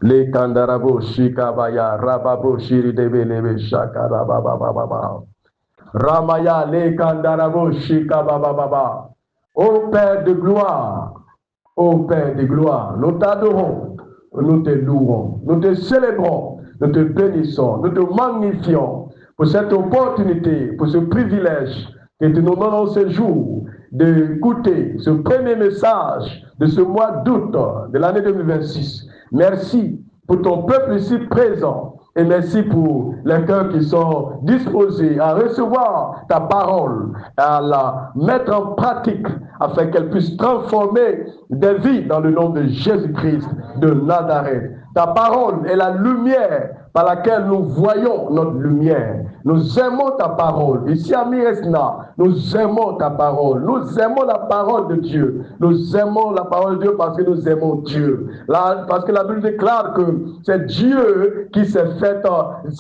Le kandarabo shikabaya rababo shiridebelebe shakarababababa. Ramaya le kandarabo shikabababa. Ô Père de gloire, ô Père de gloire, nous t'adorons, nous te louons, nous te célébrons, nous te bénissons, nous te magnifions pour cette opportunité, pour ce privilège que tu nous donnes en ce jour d'écouter ce premier message de ce mois d'août de l'année 2026. Merci pour ton peuple ici présent. Et merci pour les cœurs qui sont disposés à recevoir ta parole, à la mettre en pratique afin qu'elle puisse transformer des vies dans le nom de Jésus-Christ de Nazareth. Ta parole est la lumière par laquelle nous voyons notre lumière. Nous aimons ta parole. Ici à Miresna, nous aimons ta parole. Nous aimons la parole de Dieu. Nous aimons la parole de Dieu parce que nous aimons Dieu. Parce que la Bible déclare que c'est Dieu qui s'est fait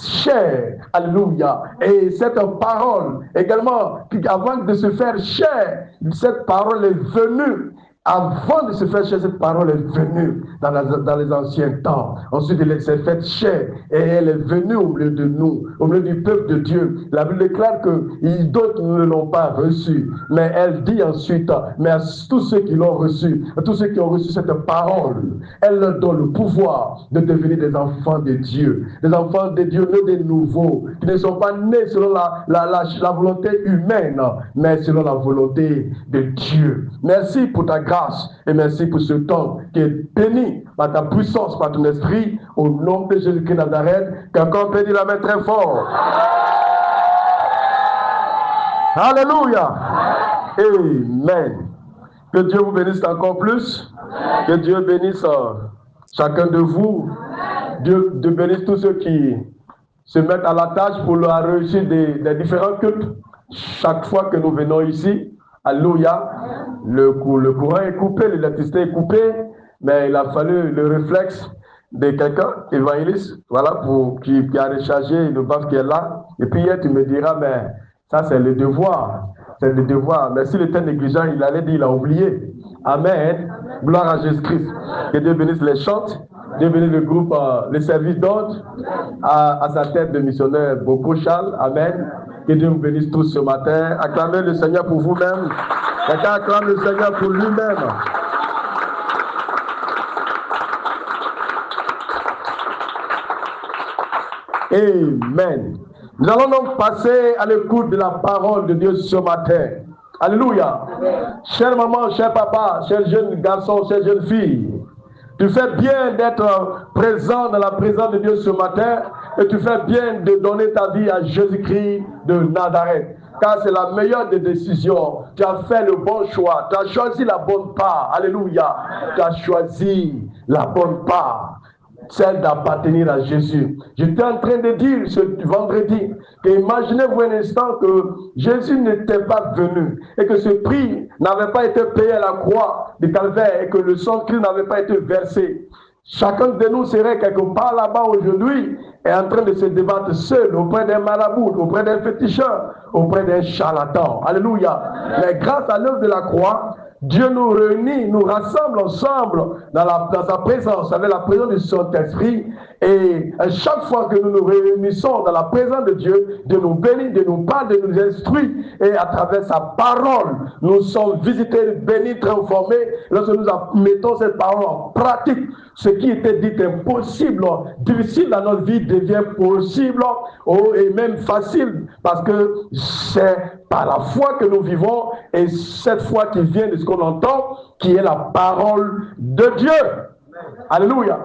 chair. Alléluia. Et cette parole également, avant de se faire chair, cette parole est venue. Avant de se faire chair, cette parole est venue dans les anciens temps. Ensuite, elle s'est faite chair et elle est venue au milieu de nous, au milieu du peuple de Dieu. La Bible déclare que d'autres ne l'ont pas reçue. Mais elle dit ensuite, mais à tous ceux qui l'ont reçue, à tous ceux qui ont reçu cette parole, elle leur donne le pouvoir de devenir des enfants de Dieu. Des enfants de Dieu, nés des nouveaux, qui ne sont pas nés selon la volonté humaine, mais selon la volonté de Dieu. Merci pour ta grâce. Et merci pour ce temps qui est béni par ta puissance, par ton esprit, au nom de Jésus-Christ Nazareth. Quelqu'un peut dire la main très fort. Alléluia. Amen. Que Dieu vous bénisse encore plus. Que Dieu bénisse chacun de vous. Dieu bénisse tous ceux qui se mettent à la tâche pour la réussite des différents cultes. Chaque fois que nous venons ici, alléluia, le courant est coupé, l'électricité est coupée, mais il a fallu le réflexe de quelqu'un, évangéliste, voilà, qui a rechargé le bas qui est là. Et puis hier, tu me diras, mais ça c'est le devoir, c'est le devoir. Mais s'il était négligent, il allait dire, il a oublié. Amen. Gloire à Jésus-Christ. Que Dieu bénisse les chantes. Dieu bénisse le groupe, le service d'ordre, à sa tête de missionnaire Boko Charles. Amen. Que Dieu vous bénisse tous ce matin. Acclamez le Seigneur pour vous-même. Quelqu'un acclame le Seigneur pour lui-même. Amen. Nous allons donc passer à l'écoute de la parole de Dieu ce matin. Alléluia. Chère maman, cher papa, cher jeune garçon, chère jeune fille, tu fais bien d'être présent dans la présence de Dieu ce matin et tu fais bien de donner ta vie à Jésus-Christ de Nazareth. Car c'est la meilleure des décisions. Tu as fait le bon choix. Tu as choisi la bonne part. Alléluia. Tu as choisi la bonne part. Celle d'appartenir à Jésus. J'étais en train de dire ce vendredi que imaginez-vous un instant que Jésus n'était pas venu et que ce prix n'avait pas été payé à la croix du calvaire et que le sang de Christ n'avait pas été versé. Chacun de nous serait quelque part là-bas aujourd'hui et en train de se débattre seul auprès d'un marabout, auprès d'un féticheur, auprès d'un charlatan. Alléluia. Mais grâce à l'œuvre de la croix, Dieu nous réunit, nous rassemble ensemble dans sa présence, avec la présence du Saint-Esprit. Et à chaque fois que nous nous réunissons dans la présence de Dieu, Dieu nous bénit, Dieu nous parle, Dieu nous instruit. Et à travers sa parole, nous sommes visités, bénis, transformés. Lorsque nous mettons cette parole en pratique, ce qui était dit impossible, difficile dans notre vie devient possible et même facile parce que c'est par la foi que nous vivons et cette foi qui vient de ce qu'on entend, qui est la parole de Dieu. Alléluia.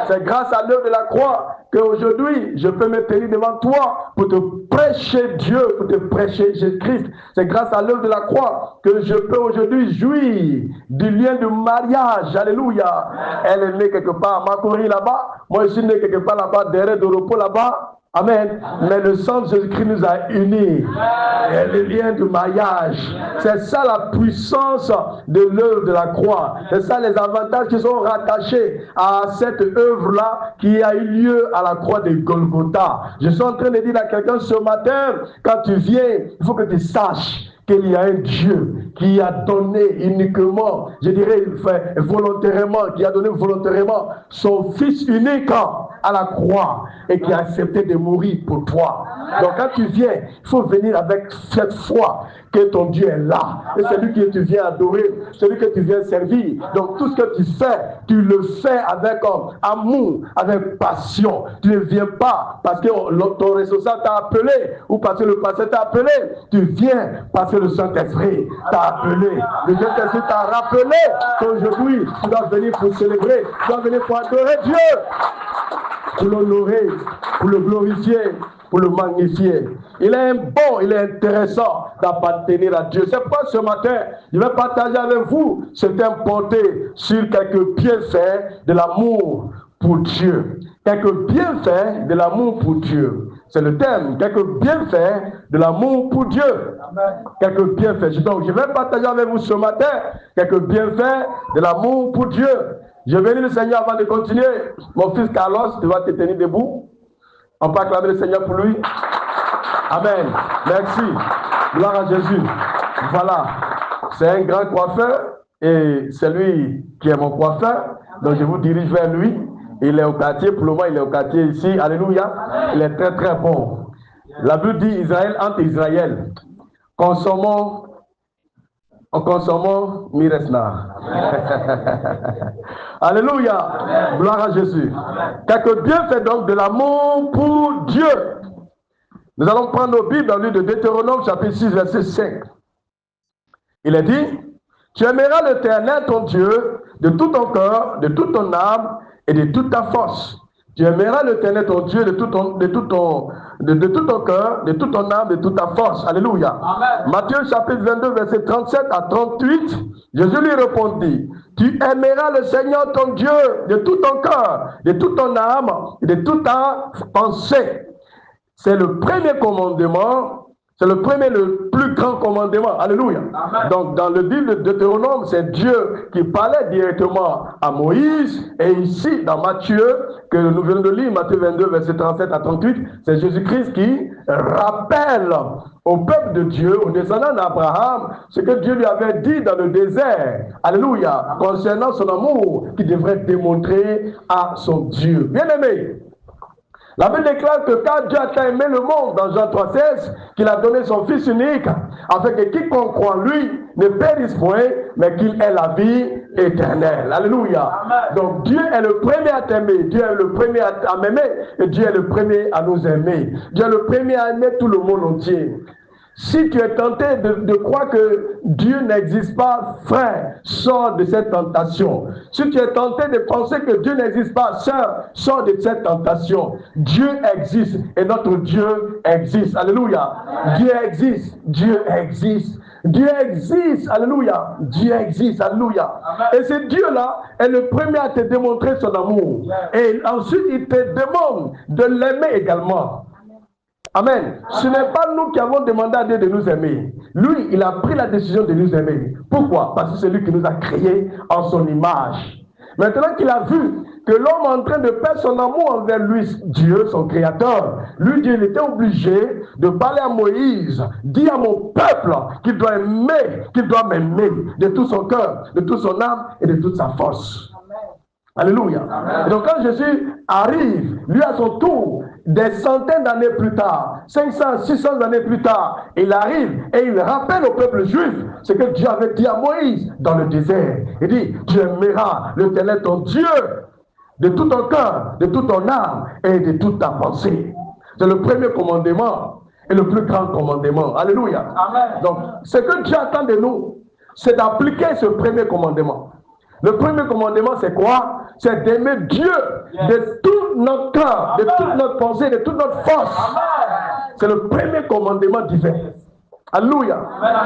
C'est grâce à l'œuvre de la croix qu'aujourd'hui, je peux me tenir devant toi pour te prêcher Dieu, pour te prêcher Jésus-Christ. C'est grâce à l'œuvre de la croix que je peux aujourd'hui jouir du lien de mariage. Alléluia. Elle est née quelque part à Makori là-bas. Moi, je suis né quelque part là-bas, derrière de repos là-bas. Amen. Mais le sang de Jésus-Christ nous a unis. Et le lien du mariage. C'est ça la puissance de l'œuvre de la croix. C'est ça les avantages qui sont rattachés à cette œuvre-là qui a eu lieu à la croix de Golgotha. Je suis en train de dire à quelqu'un ce matin, quand tu viens, il faut que tu saches qu'il y a un Dieu qui a donné uniquement, je dirais volontairement, qui a donné volontairement son Fils unique à la croix et qui a accepté de mourir pour toi. Donc quand tu viens, il faut venir avec cette foi que ton Dieu est là. Et c'est lui que tu viens adorer, celui que tu viens servir. Donc tout ce que tu fais, tu le fais avec amour, avec passion. Tu ne viens pas parce que ton responsable t'a appelé ou parce que le pasteur t'a appelé. Tu viens parce que le Saint-Esprit t'a appelé. Le Saint-Esprit t'a rappelé qu'aujourd'hui, tu dois venir pour célébrer, tu dois venir pour adorer Dieu, pour l'honorer, pour le glorifier, pour le magnifier. Il est bon, il est intéressant d'appartenir à Dieu. C'est pourquoi ce matin, je vais partager avec vous, c'est importé sur quelques bienfaits de l'amour pour Dieu. Quelques bienfaits de l'amour pour Dieu. C'est le thème, quelques bienfaits de l'amour pour Dieu. Quelques bienfaits. Donc, je vais partager avec vous ce matin quelques bienfaits de l'amour pour Dieu. Je bénis le Seigneur avant de continuer. Mon fils Carlos, tu vas te tenir debout. On peut acclamer le Seigneur pour lui. Amen. Merci. Gloire à Jésus. Voilà. C'est un grand coiffeur et c'est lui qui est mon coiffeur. Donc je vous dirige vers lui. Il est au quartier. Pour le moment, il est au quartier ici. Alléluia. Il est très très bon. La Bible dit Israël entre Israël. Consommons Miresna. Alléluia. Gloire à Jésus. Quelques bienfaits donc de l'amour pour Dieu. Nous allons prendre nos Bibles dans le livre de Deutéronome, chapitre 6, verset 5. Il est dit, tu aimeras l'Éternel ton Dieu de tout ton cœur, de toute ton âme et de toute ta force. Tu aimeras l'Éternel ton Dieu de tout ton cœur, de toute ton âme, de toute ta force. Alléluia. Amen. Matthieu chapitre 22, verset 37 à 38, Jésus lui répondit, tu aimeras le Seigneur ton Dieu de tout ton cœur, de toute ton âme et de toute ta pensée. C'est le premier commandement. C'est le plus grand commandement. Alléluia. Amen. Donc, dans le livre de Deutéronome, c'est Dieu qui parlait directement à Moïse. Et ici, dans Matthieu, que nous venons de lire, Matthieu 22, verset 37 à 38, c'est Jésus-Christ qui rappelle au peuple de Dieu, aux descendants d'Abraham, ce que Dieu lui avait dit dans le désert. Alléluia. Concernant son amour qu'il devrait démontrer à son Dieu. Bien-aimé, la Bible déclare que quand Dieu a aimé le monde, dans Jean 3,16, qu'il a donné son Fils unique, afin que quiconque croit en lui ne périsse point, mais qu'il ait la vie éternelle. Alléluia. Amen. Donc Dieu est le premier à t'aimer, Dieu est le premier à m'aimer, et Dieu est le premier à nous aimer. Dieu est le premier à aimer tout le monde entier. Si tu es tenté de croire que Dieu n'existe pas, frère, sors de cette tentation. Si tu es tenté de penser que Dieu n'existe pas, sœur, sors de cette tentation. Dieu existe et notre Dieu existe. Alléluia. Dieu existe. Dieu existe. Dieu existe. Alléluia. Dieu existe. Alléluia. Et ce Dieu-là est le premier à te démontrer son amour. Et ensuite, il te demande de l'aimer également. Amen. Ce n'est pas nous qui avons demandé à Dieu de nous aimer. Lui, il a pris la décision de nous aimer. Pourquoi? Parce que c'est lui qui nous a créés en son image. Maintenant qu'il a vu que l'homme est en train de perdre son amour envers lui, Dieu, son créateur, lui, Dieu, il était obligé de parler à Moïse, dire à mon peuple qu'il doit aimer, qu'il doit m'aimer de tout son cœur, de toute son âme et de toute sa force. Alléluia. Et donc quand Jésus arrive, lui à son tour, des centaines d'années plus tard, 500, 600 années plus tard, il arrive et il rappelle au peuple juif ce que Dieu avait dit à Moïse dans le désert. Il dit, tu aimeras l'Éternel ton Dieu de tout ton cœur, de toute ton âme et de toute ta pensée. C'est le premier commandement et le plus grand commandement. Alléluia. Amen. Donc, ce que Dieu attend de nous, c'est d'appliquer ce premier commandement. Le premier commandement, c'est quoi? C'est d'aimer Dieu de tout notre cœur, de toute notre pensée, de toute notre force. C'est le premier commandement divin. Alléluia.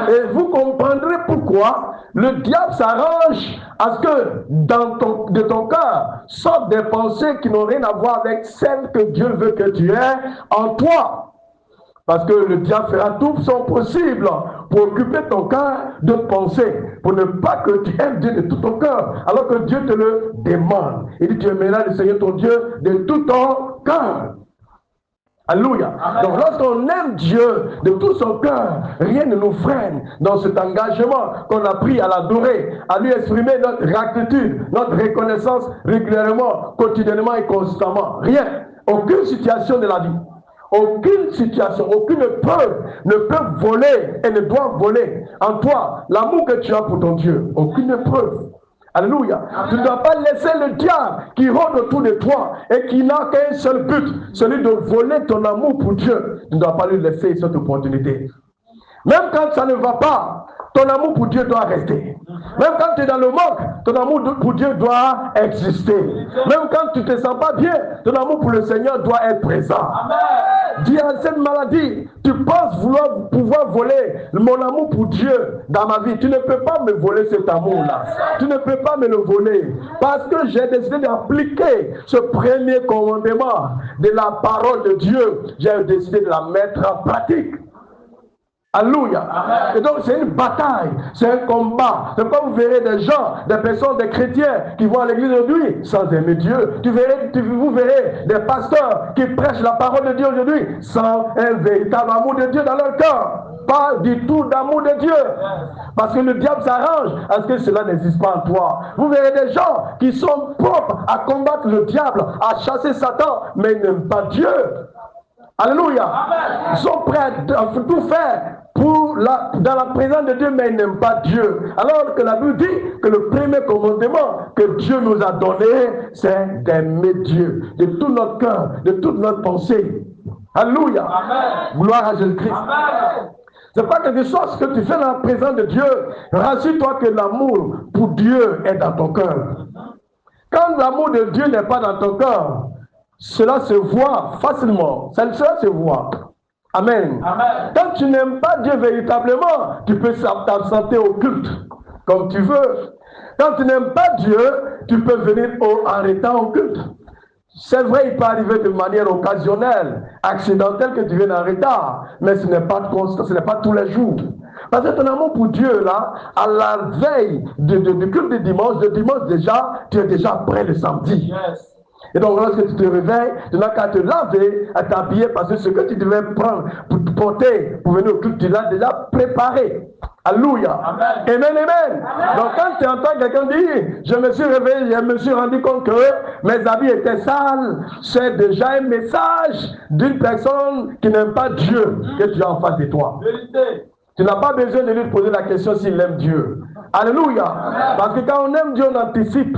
Et vous comprendrez pourquoi le diable s'arrange à ce que de ton cœur sortent des pensées qui n'ont rien à voir avec celles que Dieu veut que tu aies en toi. Parce que le diable fera tout son possible pour occuper ton cœur de pensée, pour ne pas que tu aimes Dieu de tout ton cœur, alors que Dieu te le demande. Il dit, tu aimeras le Seigneur ton Dieu de tout ton cœur. Alléluia. Donc lorsqu'on aime Dieu de tout son cœur, rien ne nous freine dans cet engagement qu'on a pris à l'adorer, à lui exprimer notre gratitude, notre reconnaissance régulièrement, quotidiennement et constamment. Rien. Aucune situation de la vie. Aucune situation, aucune épreuve ne peut voler et ne doit voler en toi l'amour que tu as pour ton Dieu. Aucune épreuve. Alléluia. Tu ne dois pas laisser le diable qui rôde autour de toi et qui n'a qu'un seul but, celui de voler ton amour pour Dieu. Tu ne dois pas lui laisser cette opportunité. Même quand ça ne va pas, ton amour pour Dieu doit rester. Même quand tu es dans le manque, ton amour pour Dieu doit exister. Même quand tu ne te sens pas bien, ton amour pour le Seigneur doit être présent. Dis à cette maladie, tu penses vouloir pouvoir voler mon amour pour Dieu dans ma vie. Tu ne peux pas me voler cet amour-là. Tu ne peux pas me le voler. Parce que j'ai décidé d'appliquer ce premier commandement de la parole de Dieu. J'ai décidé de la mettre en pratique. Alléluia. Et donc c'est une bataille, c'est un combat. C'est pas vous verrez des gens, des personnes, des chrétiens qui vont à l'église aujourd'hui sans aimer Dieu. Vous verrez des pasteurs qui prêchent la parole de Dieu aujourd'hui sans un véritable amour de Dieu dans leur cœur. Pas du tout d'amour de Dieu. Parce que le diable s'arrange à ce que cela n'existe pas en toi. Vous verrez des gens qui sont propres à combattre le diable, à chasser Satan, mais ils n'aiment pas Dieu. Alléluia. Ils sont prêts à tout faire dans la présence de Dieu, mais ils n'aiment pas Dieu. Alors que la Bible dit que le premier commandement que Dieu nous a donné, c'est d'aimer Dieu de tout notre cœur, de toute notre pensée. Alléluia. Gloire à Jésus-Christ. C'est pas quelque chose que tu fais dans la présence de Dieu. Rassure-toi que l'amour pour Dieu est dans ton cœur. Quand l'amour de Dieu n'est pas dans ton cœur, cela se voit facilement. Cela se voit. Amen. Quand tu n'aimes pas Dieu véritablement, tu peux t'absenter au culte comme tu veux. Quand tu n'aimes pas Dieu, tu peux venir en retard au culte. C'est vrai, il peut arriver de manière occasionnelle, accidentelle que tu viennes en retard, mais ce n'est pas constant, ce n'est pas tous les jours. Parce que ton amour pour Dieu, là, à la veille du culte de dimanche déjà, tu es déjà prêt le samedi. Yes. Et donc, lorsque tu te réveilles, tu n'as qu'à te laver, à t'habiller, parce que ce que tu devais prendre pour te porter, pour venir au culte, tu l'as déjà préparé. Alléluia. Amen, amen. Donc, quand tu entends quelqu'un dire, je me suis réveillé, je me suis rendu compte que mes habits étaient sales, c'est déjà un message d'une personne qui n'aime pas Dieu que tu as en face de toi. Vérité. Tu n'as pas besoin de lui poser la question s'il aime Dieu. Alléluia. Parce que quand on aime Dieu, on anticipe.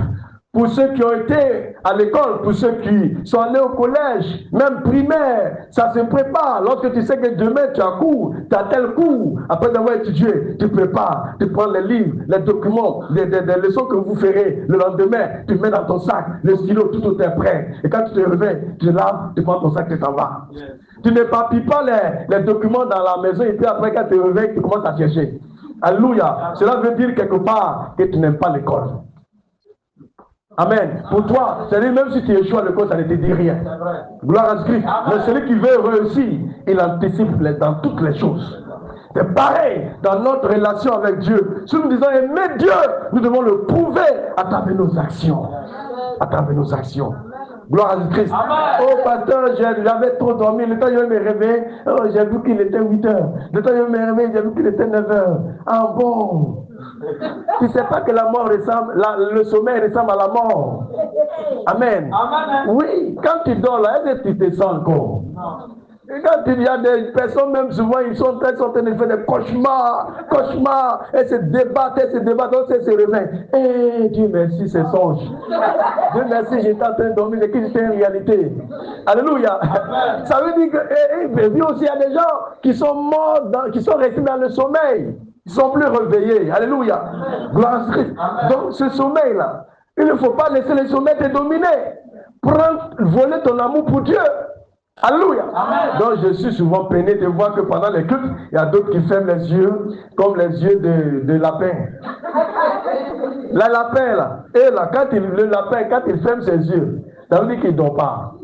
Pour ceux qui ont été à l'école, pour ceux qui sont allés au collège, même primaire, ça se prépare. Lorsque tu sais que demain tu as cours, tu as tel cours, après avoir étudié, tu prépares, tu prends les livres, les documents, les leçons que vous ferez le lendemain, tu mets dans ton sac, le stylo, tout est prêt. Et quand tu te réveilles, tu laves, tu prends ton sac et t'en vas. Yes. Tu ne papilles pas les documents dans la maison et puis après quand tu te réveilles, tu commences à chercher. Alléluia. Cela veut dire quelque part que tu n'aimes pas l'école. Amen. Pour toi, c'est-à-dire même si tu échoues à l'école, ça ne te dit rien. Gloire à Christ. Mais celui qui veut réussir, il anticipe dans toutes les choses. C'est pareil dans notre relation avec Dieu. Si nous disons aimer Dieu, nous devons le prouver à travers nos actions. À travers nos actions. Gloire à Christ. Oh pasteur, j'avais trop dormi. Le temps où je me réveille, j'ai vu qu'il était 8 heures. Le temps où je me réveille, j'ai vu qu'il était 9 heures. Ah bon? Tu ne sais pas que la mort ressemble, le sommeil ressemble à la mort. Amen. Oui, quand tu dors là, est-ce que tu te sens encore? Et quand il y a des personnes, même souvent, ils sont en train de faire des cauchemars, et se débattent, donc c'est se réveillent. Eh, Dieu merci, c'est songe. Dieu merci, j'étais en train de dormir, et que c'était une réalité. Alléluia. Ça veut dire que, puis aussi, il y a des gens qui sont morts, qui sont restés dans le sommeil. Ils ne sont plus réveillés. Alléluia. Gloire à Christ. Donc, ce sommeil-là, il ne faut pas laisser le sommeil te dominer. Voler ton amour pour Dieu. Alléluia. Donc, je suis souvent peiné de voir que pendant les cultes, il y a d'autres qui ferment les yeux, comme les yeux de lapin. Le lapin, là, et là, le lapin, quand il ferme ses yeux, ça veut dire qu'il ne dort pas.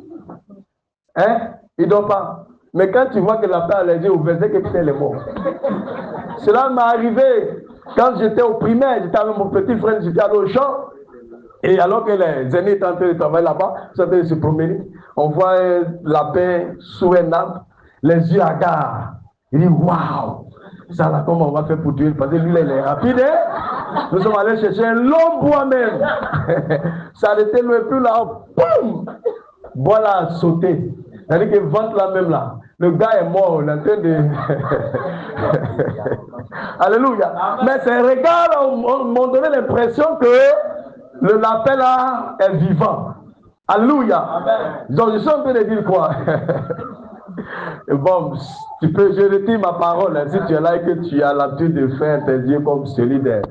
Hein? Il ne dort pas. Mais quand tu vois que le lapin a les yeux ouverts, c'est que putain, il est mort. Cela m'est arrivé quand j'étais au primaire, j'étais avec mon petit frère, j'étais allé au champ. Et alors que les aînés étaient en train de travailler là-bas, ils sont en train de se promener, on voit un lapin sous un arbre, les yeux hagards. Il dit, waouh, ça là, comment on va faire pour tuer? Parce que lui, là, il est rapide. Hein? Nous sommes allés chercher un long bois même. Ça n'était loin plus là, boum! Bois là a sauté. C'est-à-dire que ventre là même là. Le gars est mort, il est en train de. Alléluia. Mais ces regards m'ont donné l'impression que le lapin là est vivant. Alléluia. Donc je suis en train de dire quoi? Bon, tu peux, je retire ma parole hein, si tu es là et que tu as l'habitude de faire tes yeux comme celui des.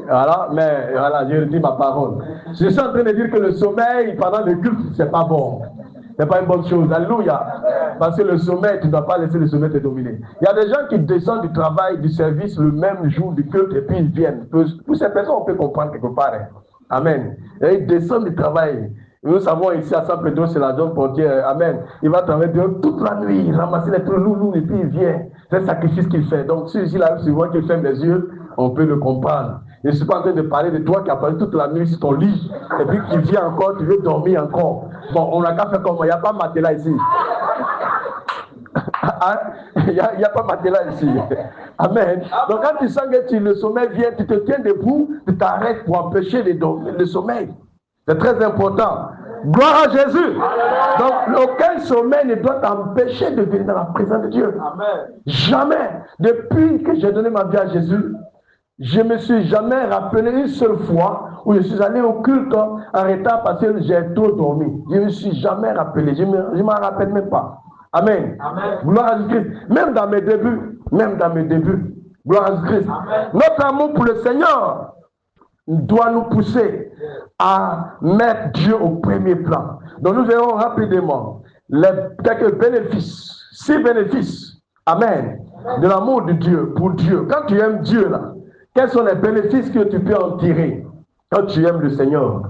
Voilà, mais voilà, je retire ma parole. Je suis en train de dire que le sommeil pendant le culte, c'est pas bon. C'est pas une bonne chose. Alléluia. Parce que le sommeil, tu ne dois pas laisser le sommeil te dominer. Il y a des gens qui descendent du travail, du service le même jour du culte et puis ils viennent. Pour ces personnes, on peut comprendre quelque part. Hein. Amen. Et ils descendent du travail. Nous savons ici à San Pedro, c'est la zone portière. Amen. Il va travailler toute la nuit, ramasser les trucs lourds et puis il vient. C'est le sacrifice qu'il fait. Donc, si il arrive souvent qu'il ferme les yeux, on peut le comprendre. Je ne suis pas en train de parler de toi qui as parlé toute la nuit sur ton lit. Et puis qui vient encore, tu veux dormir encore. Bon, on n'a qu'à faire comme moi. Il n'y a pas de matelas ici. Il n'y a pas de matelas ici. Amen. Donc quand tu sens que le sommeil vient, tu te tiens debout, tu t'arrêtes pour empêcher le sommeil. C'est très important. Gloire à Jésus. Donc aucun sommeil ne doit t'empêcher de venir dans la présence de Dieu. Amen. Jamais. Depuis que j'ai donné ma vie à Jésus, je ne me suis jamais rappelé une seule fois où je suis allé au culte en retard parce que j'ai trop dormi. Je ne me suis jamais rappelé. Je ne m'en rappelle même pas. Amen. Amen. Gloire à Jésus-Christ. Même dans mes débuts, gloire à Jésus-Christ. Notre amour pour le Seigneur doit nous pousser à mettre Dieu au premier plan. Donc nous verrons rapidement quelques bénéfices, 6 bénéfices, amen, de l'amour de Dieu pour Dieu. Quand tu aimes Dieu là, quels sont les bénéfices que tu peux en tirer quand tu aimes le Seigneur?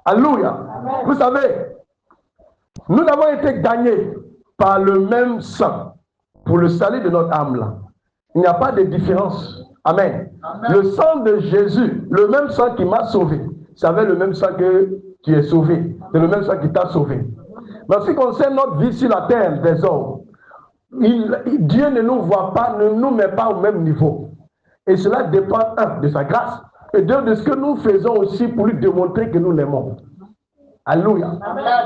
Alléluia. Vous savez, nous avons été gagnés par le même sang pour le salut de notre âme là. Il n'y a pas de différence. Amen. Amen. Le sang de Jésus, le même sang qui m'a sauvé, c'est le même sang que tu es sauvé. C'est le même sang qui t'a sauvé. Mais en ce qui concerne notre vie sur la terre des hommes, Dieu ne nous voit pas, ne nous met pas au même niveau. Et cela dépend, de sa grâce, et de ce que nous faisons aussi pour lui démontrer que nous l'aimons. Alléluia.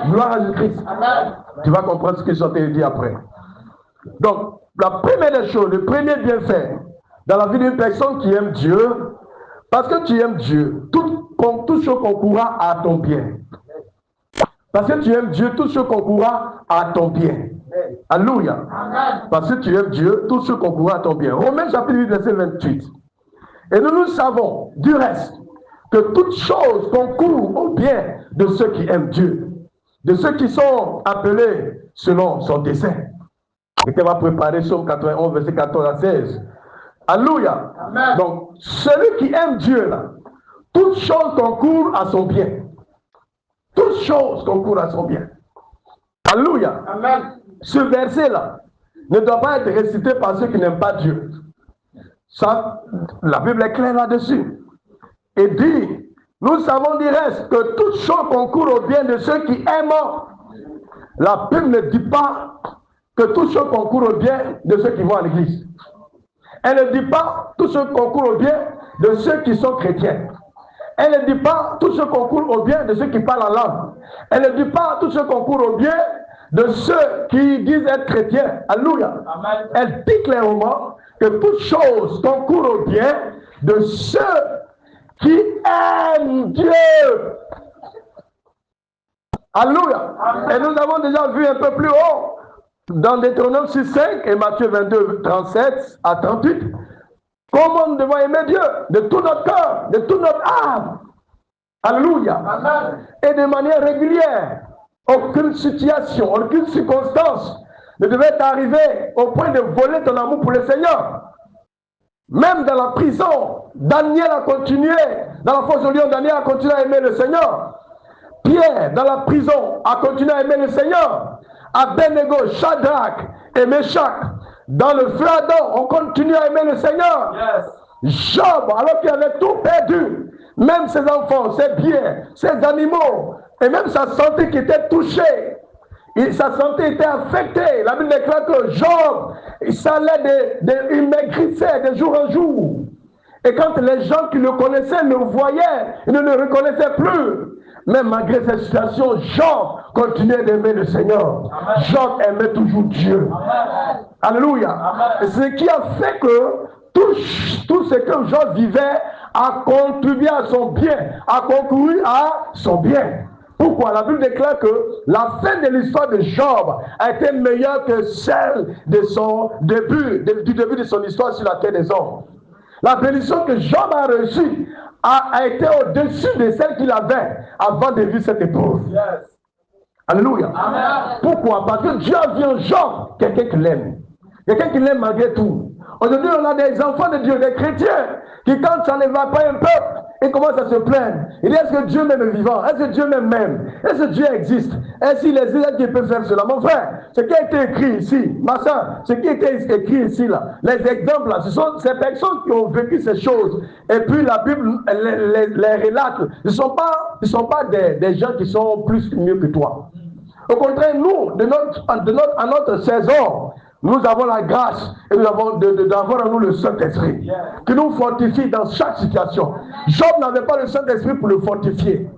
Gloire à Jésus-Christ. Tu vas comprendre ce que je suis en train de dire après. Donc, la première des choses, le premier bienfait dans la vie d'une personne qui aime Dieu, parce que tu aimes Dieu, tout chose concourra à ton bien. Parce que tu aimes Dieu, tout ce concourra à ton bien. Alléluia. Parce que tu aimes Dieu, tout ce concourra à ton bien. Romains chapitre 8, verset 28. Et nous savons, du reste, que toute chose concourt au bien de ceux qui aiment Dieu, de ceux qui sont appelés selon son dessein. Et qu'elle va préparer Psaume 91, verset 14 à 16. Alléluia. Amen. Donc, celui qui aime Dieu, là, toute chose concourt à son bien. Toute chose concourt à son bien. Alléluia. Amen. Ce verset-là ne doit pas être récité par ceux qui n'aiment pas Dieu. Ça, la Bible est claire là-dessus. Et dit, nous savons du reste que toute chose concourt au bien de ceux qui aiment. La Bible ne dit pas que toute chose concourt au bien de ceux qui vont à l'église. Elle ne dit pas tout ce concourt au bien de ceux qui sont chrétiens. Elle ne dit pas tout ce concourt au bien de ceux qui parlent en langue. Elle ne dit pas tout ce concourt au bien de ceux qui disent être chrétiens. Alléluia. Amen. Elle dit clairement que toute chose concourt au bien de ceux qui aiment Dieu. Alléluia. Et nous avons déjà vu un peu plus haut dans Deutéronome 6:5 et Matthieu 22, 37 à 38, comment nous devons aimer Dieu de tout notre cœur, de toute notre âme. Alléluia. Amen. Et de manière régulière. Aucune situation, aucune circonstance ne devait t'arriver au point de voler ton amour pour le Seigneur. Même dans la prison, Daniel a continué, dans la fosse au lion, Daniel a continué à aimer le Seigneur. Pierre, dans la prison, a continué à aimer le Seigneur. Abednego, Shadrach et Meshach, dans le feu ardent, on continue à aimer le Seigneur. Yes. Job, alors qu'il avait tout perdu, même ses enfants, ses biens, ses animaux, et même sa santé qui était touchée. Sa santé était affectée. La Bible déclare que Job, il maigrissait de jour en jour. Et quand les gens qui le connaissaient le voyaient, ils ne le reconnaissaient plus. Mais malgré cette situation, Job continuait d'aimer le Seigneur. Amen. Job aimait toujours Dieu. Amen. Alléluia. Amen. Et ce qui a fait que tout ce que Job vivait a contribué à son bien, a concouru à son bien. Pourquoi? La Bible déclare que la fin de l'histoire de Job a été meilleure que celle de son début, du début de son histoire sur la terre des hommes. La bénédiction que Job a reçue a été au-dessus de celle qu'il avait avant de vivre cette épreuve. Yes. Alléluia. Amen. Pourquoi? Parce que Dieu a vu en Job quelqu'un qui l'aime. Quelqu'un qui l'aime malgré tout. Aujourd'hui, on a des enfants de Dieu, des chrétiens, qui quand ça ne va pas un peuple, ils commencent à se plaindre. Ils disent, est-ce que Dieu m'aime vivant? Est-ce que Dieu m'aime? Est-ce que Dieu existe? Est-ce qu'il existe? Dieu peut faire cela? Mon frère, ce qui a été écrit ici, ma soeur, ce qui a été écrit ici, là, les exemples, là, ce sont ces personnes qui ont vécu ces choses. Et puis la Bible les relate. Ce ne sont pas des gens qui sont plus mieux que toi. Au contraire, nous, à notre saison, nous avons la grâce et nous avons d'avoir en nous le Saint-Esprit qui nous fortifie dans chaque situation. Job n'avait pas le Saint-Esprit pour le fortifier.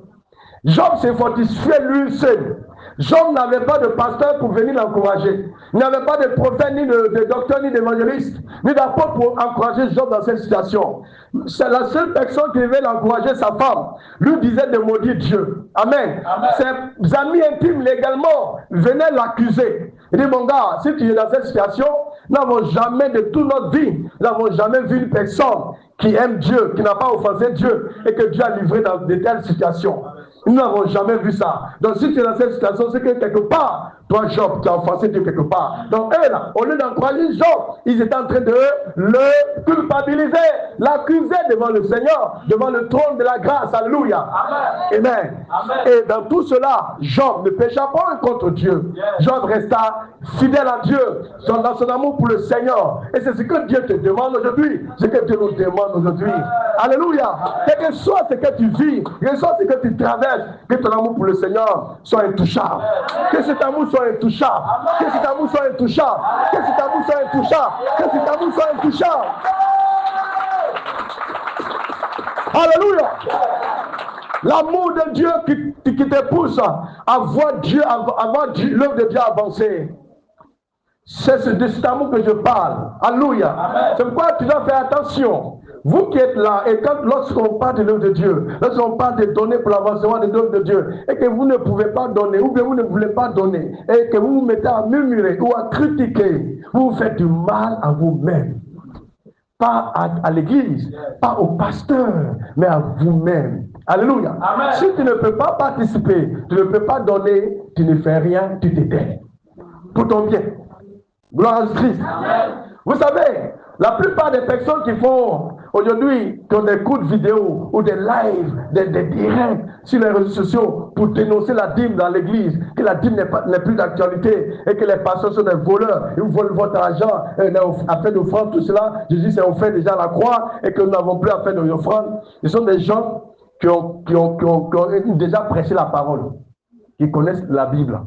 Job s'est fortifié lui seul. Job n'avait pas de pasteur pour venir l'encourager. Il n'avait pas de prophète, ni de docteur, ni d'évangéliste, ni d'apôtre pour encourager Job dans cette situation. C'est la seule personne qui devait l'encourager, sa femme. Lui disait de maudire Dieu. Amen. Amen. Ses amis intimes légalement venaient l'accuser. Il dit, mon gars, si tu es dans cette situation, nous n'avons jamais de toute notre vie, nous n'avons jamais vu une personne qui aime Dieu, qui n'a pas offensé Dieu et que Dieu a livré dans de telles situations. Nous n'avons jamais vu ça. Donc si tu es dans cette situation, c'est que quelque part, toi Job, tu as offensé Dieu quelque part. Donc eux là, au lieu d'encourager Job, ils étaient en train de le culpabiliser, l'accuser devant le Seigneur, devant le trône de la grâce. Alléluia. Amen. Amen. Amen. Et dans tout cela, Job ne pécha pas contre Dieu. Yes. Job resta fidèle à Dieu, dans son amour pour le Seigneur. Et c'est ce que Dieu te demande aujourd'hui, ce que Dieu nous demande aujourd'hui. Alléluia. Quel que soit ce que tu vis, quel que soit ce que tu traverses, que ton amour pour le Seigneur soit intouchable. Que cet amour soit intouchable. Que cet amour soit intouchable. Que cet amour soit intouchable. Que cet amour soit intouchable. Alléluia. L'amour de Dieu qui te pousse à voir Dieu, à voir l'œuvre de Dieu avancer. C'est de cet amour que je parle. Alléluia. C'est pourquoi tu dois faire attention. Vous qui êtes là, et lorsqu'on parle de l'œuvre de Dieu, lorsqu'on parle de donner pour l'avancement de l'œuvre de Dieu, et que vous ne pouvez pas donner, ou bien vous ne voulez pas donner, et que vous vous mettez à murmurer ou à critiquer, vous vous faites du mal à vous-même. Pas à l'église, pas au pasteur, mais à vous-même. Alléluia. Amen. Si tu ne peux pas participer, tu ne peux pas donner, tu ne fais rien, tu t'éteins. Pour ton bien. Gloire à Christ. Amen. Vous savez, la plupart des personnes qui font aujourd'hui, qui ont des coups de vidéo ou des lives, des directs sur les réseaux sociaux pour dénoncer la dîme dans l'église, que la dîme n'est plus d'actualité et que les pasteurs sont des voleurs, ils volent votre argent afin d'offrande, tout cela. Jésus s'est offert déjà à la croix et que nous n'avons plus à faire d'offrande. Ce sont des gens qui ont déjà prêché la parole, qui connaissent la Bible,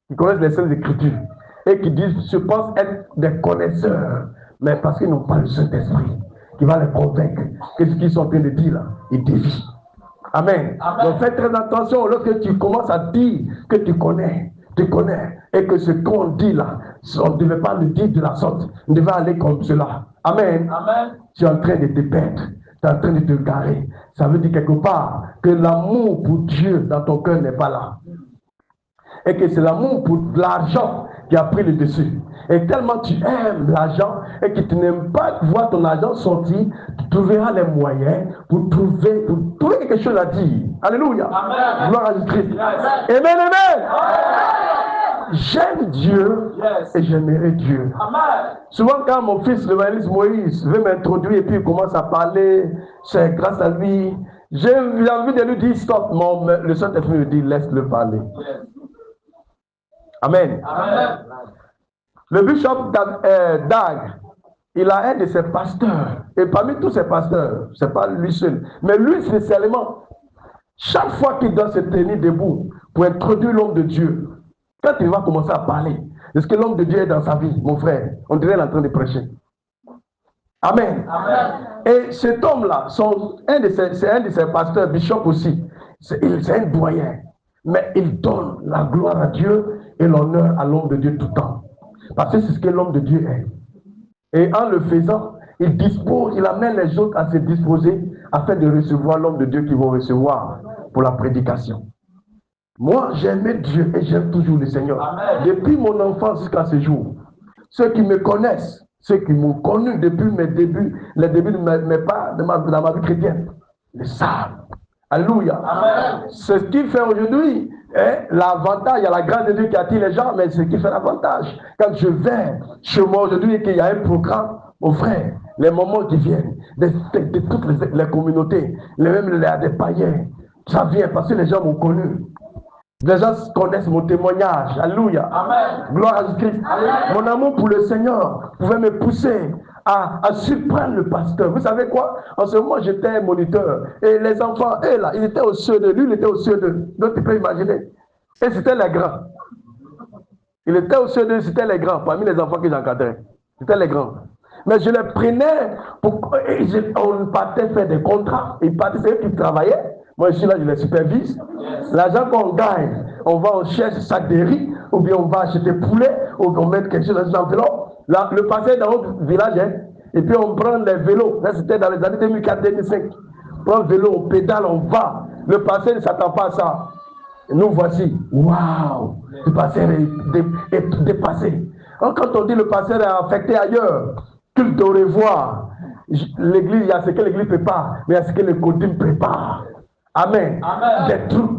qui connaissent les Saintes Écritures et qui disent, je pense être des connaisseurs, mais parce qu'ils n'ont pas le Saint-Esprit qui va les convaincre que ce qu'ils sont en train de dire là, ils dévient. Amen. Amen. Donc fais très attention lorsque tu commences à dire que tu connais, et que ce qu'on dit là, on ne devait pas le dire de la sorte, on devait aller comme cela. Amen. Amen. Tu es en train de te perdre, tu es en train de te garer. Ça veut dire quelque part que l'amour pour Dieu dans ton cœur n'est pas là. Et que c'est l'amour pour l'argent qui a pris le dessus. Et tellement tu aimes l'argent et que tu n'aimes pas voir ton argent sortir, tu trouveras les moyens pour trouver quelque chose à dire. Alléluia. Amen. Gloire à Christ. Yes. Amen, amen. J'aime Dieu et j'aimerai Dieu. Amen. Souvent quand mon fils, l'évangéliste Moïse, veut m'introduire et puis il commence à parler, c'est grâce à lui, j'ai envie de lui dire stop. Le Saint-Esprit me dit laisse-le parler. Yes. Amen. Amen. Le bishop Dag, il a un de ses pasteurs. Et parmi tous ses pasteurs, ce n'est pas lui seul, mais lui spécialement, chaque fois qu'il doit se tenir debout pour introduire l'homme de Dieu, quand il va commencer à parler, est-ce que l'homme de Dieu est dans sa vie, mon frère? On dirait qu'il est en train de prêcher. Amen. Amen. Et cet homme-là, c'est un de ses pasteurs, bishop aussi. C'est un doyen. Mais il donne la gloire à Dieu et l'honneur à l'homme de Dieu tout le temps. Parce que c'est ce que l'homme de Dieu est. Et en le faisant, il dispose, il amène les autres à se disposer afin de recevoir l'homme de Dieu qu'ils vont recevoir pour la prédication. Moi, j'aimais Dieu et j'aime toujours le Seigneur. Amen. Depuis mon enfance jusqu'à ce jour. Ceux qui me connaissent, ceux qui m'ont connu depuis mes débuts, les débuts de mes pas dans ma vie chrétienne, le savent. Alléluia. Amen. Ce qui fait aujourd'hui, l'avantage, il y a la grâce de Dieu qui attire les gens, mais ce qui fait l'avantage. Quand je vais chez moi aujourd'hui et qu'il y a un programme, mon frère, les moments qui viennent, de toutes les communautés, même des païens, ça vient parce que les gens m'ont connu. Les gens connaissent mon témoignage. Alléluia. Amen. Gloire à Jésus-Christ. Mon amour pour le Seigneur pouvait me pousser à surprendre le pasteur. Vous savez quoi? En ce moment, j'étais moniteur. Et les enfants, eux là, ils étaient au CE2. Lui, il était au CE2. Donc, tu peux imaginer. Et c'était les grands. Il était au CE2, c'était les grands. Parmi les enfants que j'encadrais. C'était les grands. Mais je les prenais on partait faire des contrats. Ils partaient, c'est eux qui travaillaient. Moi, je suis là, je les supervise. L'argent qu'on gagne, on va en chercher sac de riz, ou bien on va acheter poulet, ou bien on met quelque chose dans une enveloppe. Là, le passé dans notre village, et puis on prend les vélos. Là, c'était dans les années 2004-2005. On prend le vélo, on pédale, on va. Le passé ne s'attend pas à ça. Et nous voici. Waouh! Le passé est dépassé. Alors, quand on dit le passé est affecté ailleurs, culte au revoir. L'église, il y a ce que l'église prépare, mais il y a ce que le côté prépare. Amen. Amen. Des trucs.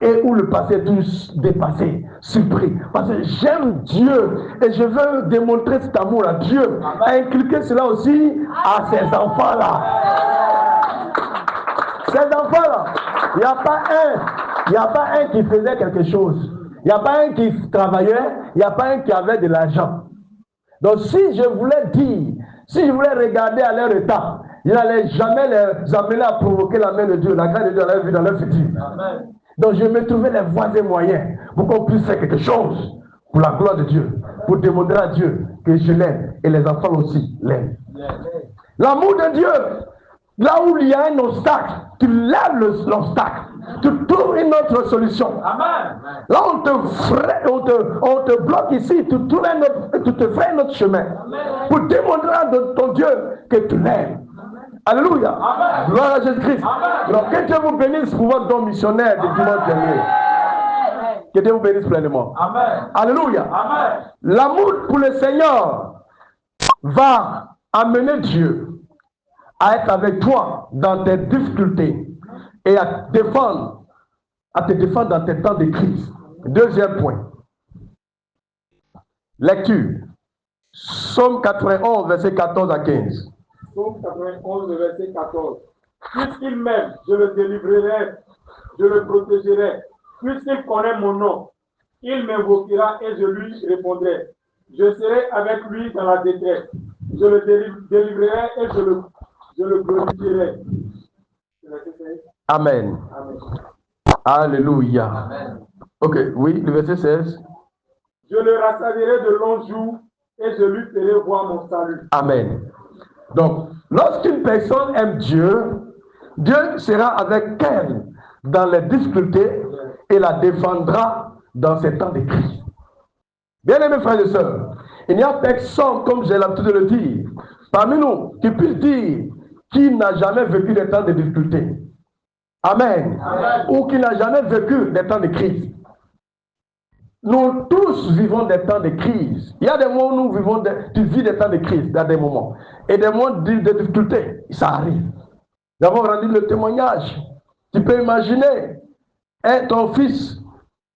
Et où le passé est tous dépassé, surpris. Parce que j'aime Dieu et je veux démontrer cet amour à Dieu. Amen. Inculquer cela aussi à ces enfants-là. Ces enfants-là, il n'y a pas un qui faisait quelque chose. Il n'y a pas un qui travaillait, il n'y a pas un qui avait de l'argent. Donc si je voulais dire, si je voulais regarder à leur état, il n'allait jamais les amener à provoquer la main de Dieu, la grâce de Dieu dans leur vie, dans leur futur. Amen. Donc je me trouvais les voies et moyens pour qu'on puisse faire quelque chose pour la gloire de Dieu, pour démontrer à Dieu que je l'aime et les enfants aussi l'aiment. L'amour de Dieu, là où il y a un obstacle, tu lèves l'obstacle, tu trouves une autre solution. Amen. Là on te bloque ici, tu te fais un autre chemin. Amen. Pour démontrer à ton Dieu que tu l'aimes. Alléluia. Amen. Gloire à Jésus-Christ. Alors que Dieu vous bénisse pour votre don missionnaire de dimanche dernier. Que Dieu vous bénisse pleinement. Amen. Alléluia. Amen. L'amour pour le Seigneur va amener Dieu à être avec toi dans tes difficultés et à te défendre dans tes temps de crise. Deuxième point. Lecture. Psaume 91, verset 14 à 15. Psaume 91, verset 14. Puisqu'il m'aime, je le délivrerai, je le protégerai. Puisqu'il connaît mon nom, il m'invoquera et je lui répondrai. Je serai avec lui dans la détresse. Je le délivrerai et je le glorifierai. Amen. Amen. Alléluia. Amen. Ok, oui, le verset 16. Je le rassasierai de longs jours et je lui ferai voir mon salut. Amen. Donc, lorsqu'une personne aime Dieu, Dieu sera avec elle dans les difficultés et la défendra dans ces temps de crise. Bien-aimés frères et sœurs, il n'y a personne, comme j'ai l'habitude de le dire, parmi nous qui puisse dire qui n'a jamais vécu des temps de difficulté. Amen. Amen. Ou qui n'a jamais vécu des temps de crise. Nous tous vivons des temps de crise. Il y a des moments où nous vivons, tu vis des temps de crise, dans des moments. Et des moments de difficulté, ça arrive. Nous avons rendu le témoignage. Tu peux imaginer, ton fils,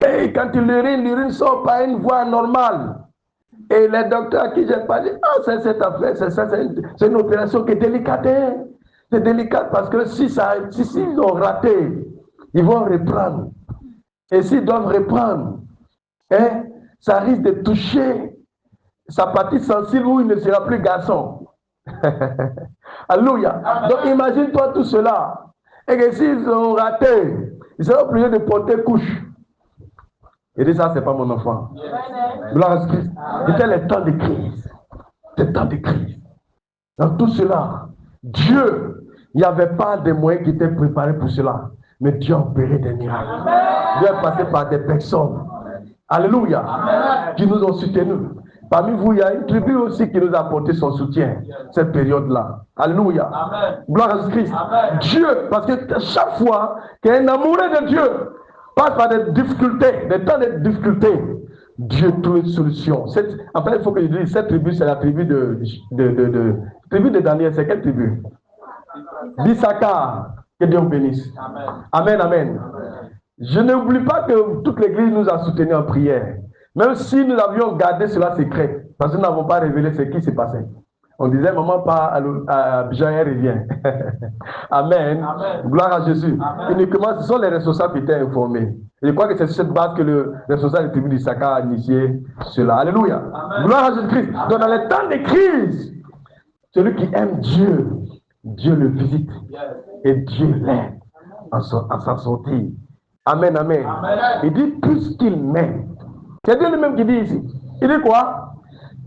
et quand il l'urine sort par une voie normale. Et les docteurs à qui j'ai parlé, c'est cette affaire, c'est une opération qui est délicate. C'est délicat parce que si ils ont raté, ils vont reprendre. Et s'ils doivent reprendre, ça risque de toucher sa partie sensible où il ne sera plus garçon. Alléluia. Donc imagine-toi tout cela. Et que s'ils ont raté, ils seront obligés de porter couche. Et dit ça, c'est pas mon enfant. Gloire à Christ. C'était les temps de crise. Les temps de crise. Dans tout cela, Dieu, il n'y avait pas de moyens qui étaient préparés pour cela. Mais Dieu a opéré des miracles. Dieu est passé par des personnes. Alléluia. Qui nous ont soutenus. Parmi vous, il y a une tribu aussi qui nous a apporté son soutien, cette période-là. Alléluia. Gloire à Christ. Dieu, parce que chaque fois qu'un amoureux de Dieu passe par des difficultés, des temps de difficultés, Dieu trouve une solution. Enfin, il faut que je dise, cette tribu, c'est la tribu tribu de Daniel. C'est quelle tribu? d'Issachar. Que Dieu vous bénisse. Amen, amen. Je n'oublie pas que toute l'Église nous a soutenus en prière. Même si nous avions gardé cela secret, parce que nous n'avons pas révélé ce qui s'est passé. On disait, maman part à Abidjan, elle revient. Amen. Amen. Gloire à Jésus. Uniquement, ce sont les responsables qui étaient informés. Et je crois que c'est sur cette base que le responsable de tribu d'Issachar a initié cela. Alléluia. Amen. Gloire à Jésus-Christ. Donc, dans les temps de crise, celui qui aime Dieu, Dieu le visite. Et Dieu l'aide à s'en sortir. Amen, amen. Amen. Il dit, puisqu'il m'aime. C'est Dieu lui-même qui dit ici. Il dit quoi?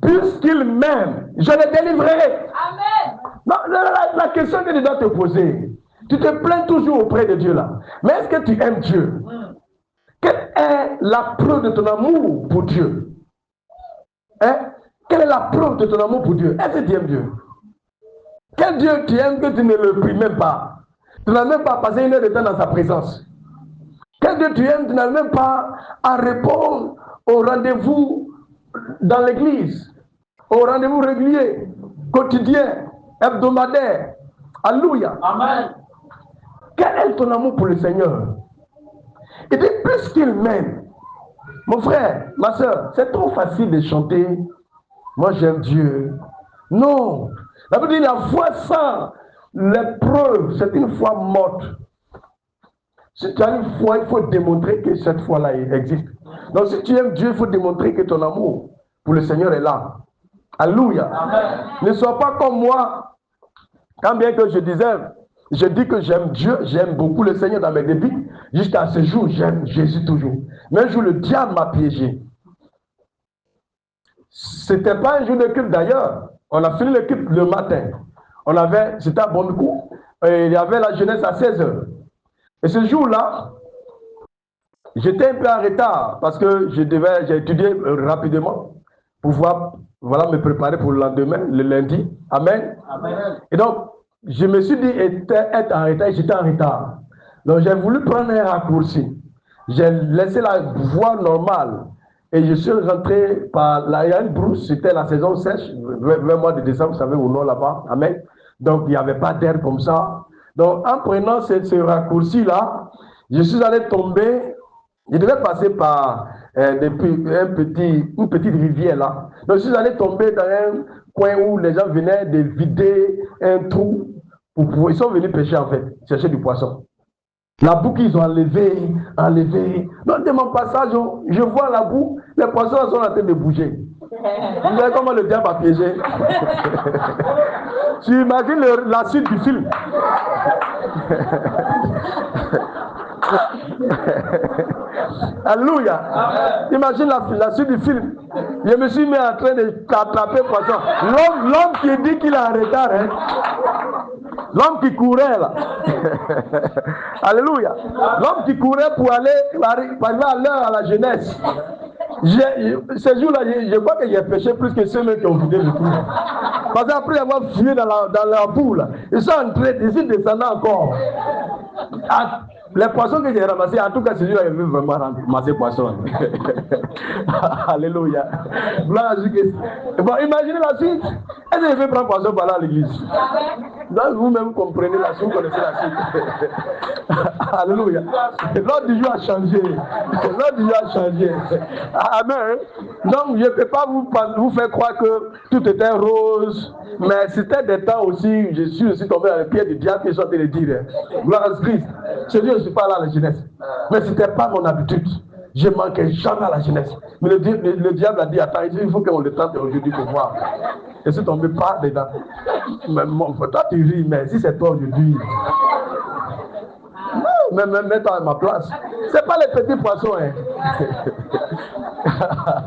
Puisqu'il m'aime, je le délivrerai. Amen. Non, la question que tu dois te poser, tu te plains toujours auprès de Dieu là. Mais est-ce que tu aimes Dieu? Quelle est la preuve de ton amour pour Dieu? Hein? Quelle est la preuve de ton amour pour Dieu? Est-ce que tu aimes Dieu? Quel Dieu tu aimes que tu ne le pries même pas? Tu n'as même pas passé une heure de temps dans sa présence. Quel Dieu tu aimes, tu n'as même pas à répondre au rendez-vous dans l'église, au rendez-vous régulier, quotidien, hebdomadaire. Alléluia. Amen. Quel est ton amour pour le Seigneur? Il dit, puisqu'il m'aime, mon frère, ma soeur, c'est trop facile de chanter, moi j'aime Dieu. Non. La Bible dit, la foi sans l'épreuve, c'est une foi morte. Si tu as une foi, il faut démontrer que cette foi-là existe. Donc si tu aimes Dieu, il faut démontrer que ton amour pour le Seigneur est là. Alléluia. Amen. Ne sois pas comme moi. Quand bien que je dis que j'aime Dieu, j'aime beaucoup le Seigneur dans mes débuts. Jusqu'à ce jour, j'aime Jésus toujours. Mais un jour, le diable m'a piégé. C'était pas un jour de culte d'ailleurs. On a fini le culte le matin. C'était à bon coup. Et il y avait la jeunesse à 16h. Et ce jour-là, j'étais un peu en retard parce que j'ai étudié rapidement pour pouvoir me préparer pour le lendemain, le lundi. Amen. Amen. Et donc, je me suis dit être en retard et j'étais en retard. Donc, j'ai voulu prendre un raccourci. J'ai laissé la voie normale et je suis rentré par la une brousse. C'était la saison sèche, 20 mois de décembre, vous savez où non là-bas. Amen. Donc, il n'y avait pas d'air comme ça. Donc, en prenant ce raccourci-là, je suis allé tomber. Je devais passer par une petite rivière là. Donc, je suis allé tomber dans un coin où les gens venaient de vider un trou. Ils sont venus pêcher en fait, chercher du poisson. La boue qu'ils ont enlevée. Donc, de mon passage, je vois la boue, les poissons sont en train de bouger. Vous voyez comment le diable a piégé? Tu imagines la suite du film. Alléluia. Imagine la suite du film. Je me suis mis en train de t'attraper poisson. L'homme qui dit qu'il est en retard, hein? L'homme qui courait là. Alléluia. L'homme qui courait pour arriver à l'heure à la jeunesse. Ce jour-là, je crois que j'ai pêché plus que ceux qui ont vidé le trou. Parce qu'après avoir fouillé dans la boue, là, ils sont entrés, ils sont descendus encore. Les poissons que j'ai ramassés, en tout cas, c'est lui qui a vu vraiment ramasser poissons. Alléluia. Bon, imaginez la suite. Est-ce que je vais prendre poisson par là à l'église? Donc, vous-même comprenez la suite, vous connaissez la suite. Alléluia. L'ordre du jour a changé. L'ordre du jour a changé. Amen. Donc, je ne peux pas vous faire croire que tout était rose. Mais c'était des temps aussi, je suis aussi tombé dans les pieds du diable qui sont en train de dire, gloire à Christ. Je ne suis pas là à la jeunesse. Mais ce n'était pas mon habitude. Je ne manquerai jamais à la jeunesse. Mais le diable a dit, attends, il faut qu'on le tente aujourd'hui pour voir. Et si tu ne pas dedans, toi tu ris, mais si c'est toi aujourd'hui, mets-toi à ma place. Ce n'est pas les petits poissons. Hein.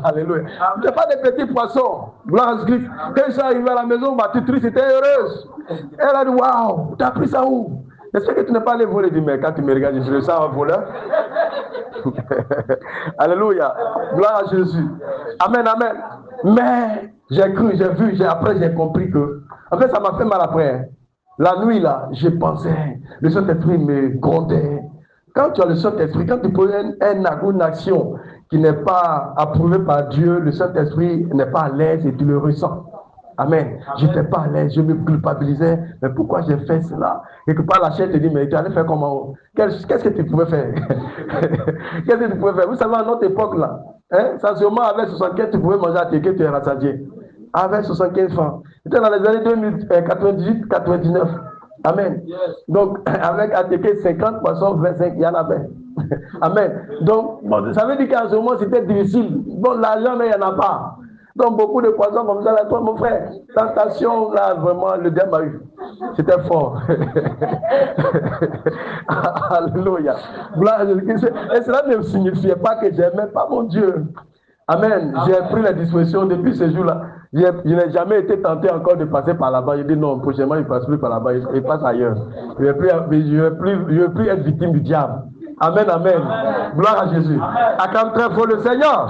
Alléluia. Ce n'est pas des petits poissons. Gloire à Christ. Quand ils sont arrivés à la maison, ma tutrice était heureuse. Elle a dit, waouh, tu as pris ça où? Est-ce que tu n'es pas allé voler? Du mais quand tu me regardes, je le sens un voleur. Alléluia. Gloire à Jésus. Amen, amen. Mais j'ai cru, j'ai vu, après j'ai compris que. En fait, ça m'a fait mal après. Hein. La nuit, là, je pensais, le Saint-Esprit me grondait. Quand tu as le Saint-Esprit, quand tu poses une action qui n'est pas approuvée par Dieu, le Saint-Esprit n'est pas à l'aise et tu le ressens. Amen. Je n'étais pas à l'aise, je me culpabilisais. Mais pourquoi j'ai fait cela? Et que par la chair te dit, mais tu allais faire comment? Qu'est-ce que tu pouvais faire? Qu'est-ce que tu pouvais faire? Vous savez, à notre époque, là, hein, sincèrement, avec 75, tu pouvais manger à tes que tu es rassasié. Avec 75 francs. C'était dans les années 98-99. Amen. Yes. Donc, avec ATK 50, poissons 25, il y en avait. Amen. Donc, bon, ça veut dire qu'en ce moment, c'était difficile. Bon, l'argent, mais il n'y en a pas. Donc, beaucoup de poissons comme ça, là, toi, mon frère, tentation, là, vraiment, le diable a eu. C'était fort. Alléluia. Et cela ne signifiait pas que j'aimais pas mon Dieu. Amen. J'ai pris la disposition depuis ce jour-là. Je n'ai jamais été tenté encore de passer par là-bas. J'ai dit non, prochainement, il ne passe plus par là-bas, il passe ailleurs. Je ne veux plus être victime du diable. Amen, amen. Gloire à Jésus. Acclame très fort le Seigneur.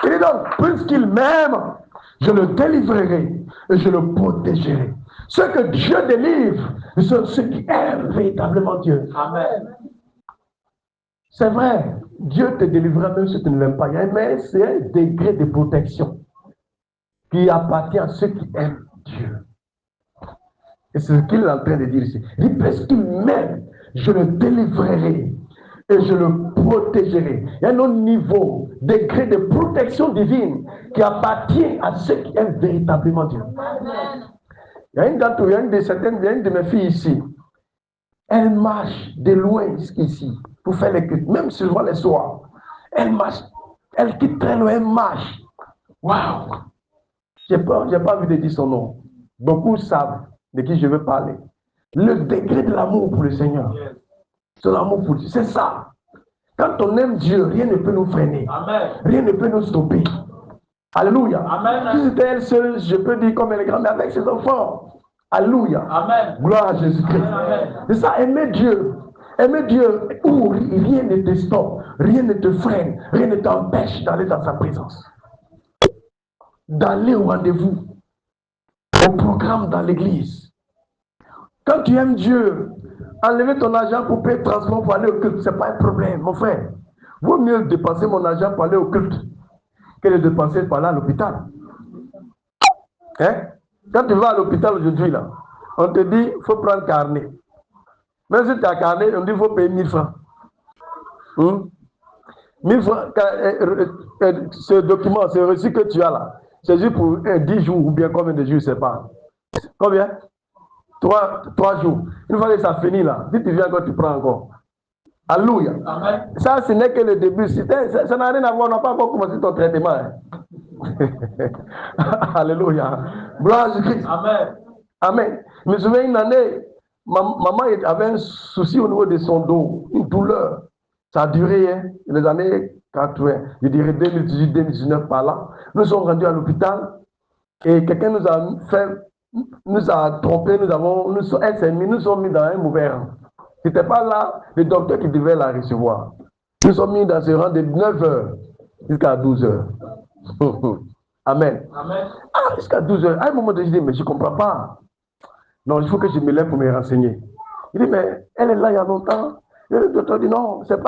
Il dit donc, puisqu'il m'aime, je le délivrerai et je le protégerai. Ceux que Dieu délivre, sont ceux qui aiment véritablement Dieu. Amen. C'est vrai, Dieu te délivrera même si tu ne l'aimes pas. Mais c'est un degré de protection qui appartient à ceux qui aiment Dieu. Et c'est ce qu'il est en train de dire ici. Il dit, parce qu'il m'aime, je le délivrerai et je le protégerai. Il y a un autre niveau, degré de protection divine qui appartient à ceux qui aiment véritablement Dieu. Amen. Il y a une de mes filles ici. Elle marche de loin jusqu'ici pour faire les cultes, même souvent les soirs. Elle marche, elle quitte très loin, elle marche. Waouh! J'ai pas envie de dire son nom. Beaucoup savent de qui je veux parler. Le degré de l'amour pour le Seigneur. C'est l'amour pour Dieu. C'est ça. Quand on aime Dieu, rien ne peut nous freiner. Amen. Rien ne peut nous stopper. Alléluia. Amen. Si c'était elle seule, je peux dire comme elle est grande avec ses enfants. Alléluia. Amen. Gloire à Jésus-Christ. C'est ça, aimer Dieu. Aimer Dieu où rien ne te stoppe, rien ne te freine, rien ne t'empêche d'aller dans sa présence. D'aller au rendez-vous, au programme dans l'église. Quand tu aimes Dieu, enlever ton argent pour payer le transport pour aller au culte, ce n'est pas un problème, mon frère. Vaut mieux dépenser mon argent pour aller au culte que de dépenser pour aller à l'hôpital. Hein? Quand tu vas à l'hôpital aujourd'hui, là, on te dit il faut prendre carnet. Même si tu as carnet, on dit qu'il faut payer 1000 francs. 1000 francs, ce document, ce reçu que tu as là, c'est juste pour 10 jours ou bien combien de jours, je ne sais pas. Combien? 3 jours. Une fois que ça finit là, si tu viens encore, tu prends encore. Alléluia. Amen. Ça, ce n'est que le début. Ça n'a rien à voir, on n'a pas encore commencé ton traitement. Hein. Alléluia. Gloire à Jésus-Christ. Amen. Amen. Je me souviens une année, maman avait un souci au niveau de son dos, une douleur. Ça a duré hein, les années 80, je dirais 2018-2019 par là. Nous sommes rendus à l'hôpital et quelqu'un nous a trompés, nous sommes mis dans un mauvais rang. Ce n'était pas là le docteur qui devait la recevoir. Nous sommes mis dans ce rang de 9h jusqu'à 12h. Amen. Amen. Ah, jusqu'à 12h. À un moment donné, je dis, mais je ne comprends pas. Non, il faut que je me lève pour me renseigner. Il dit, mais elle est là il y a longtemps. Et le docteur dit, non, c'est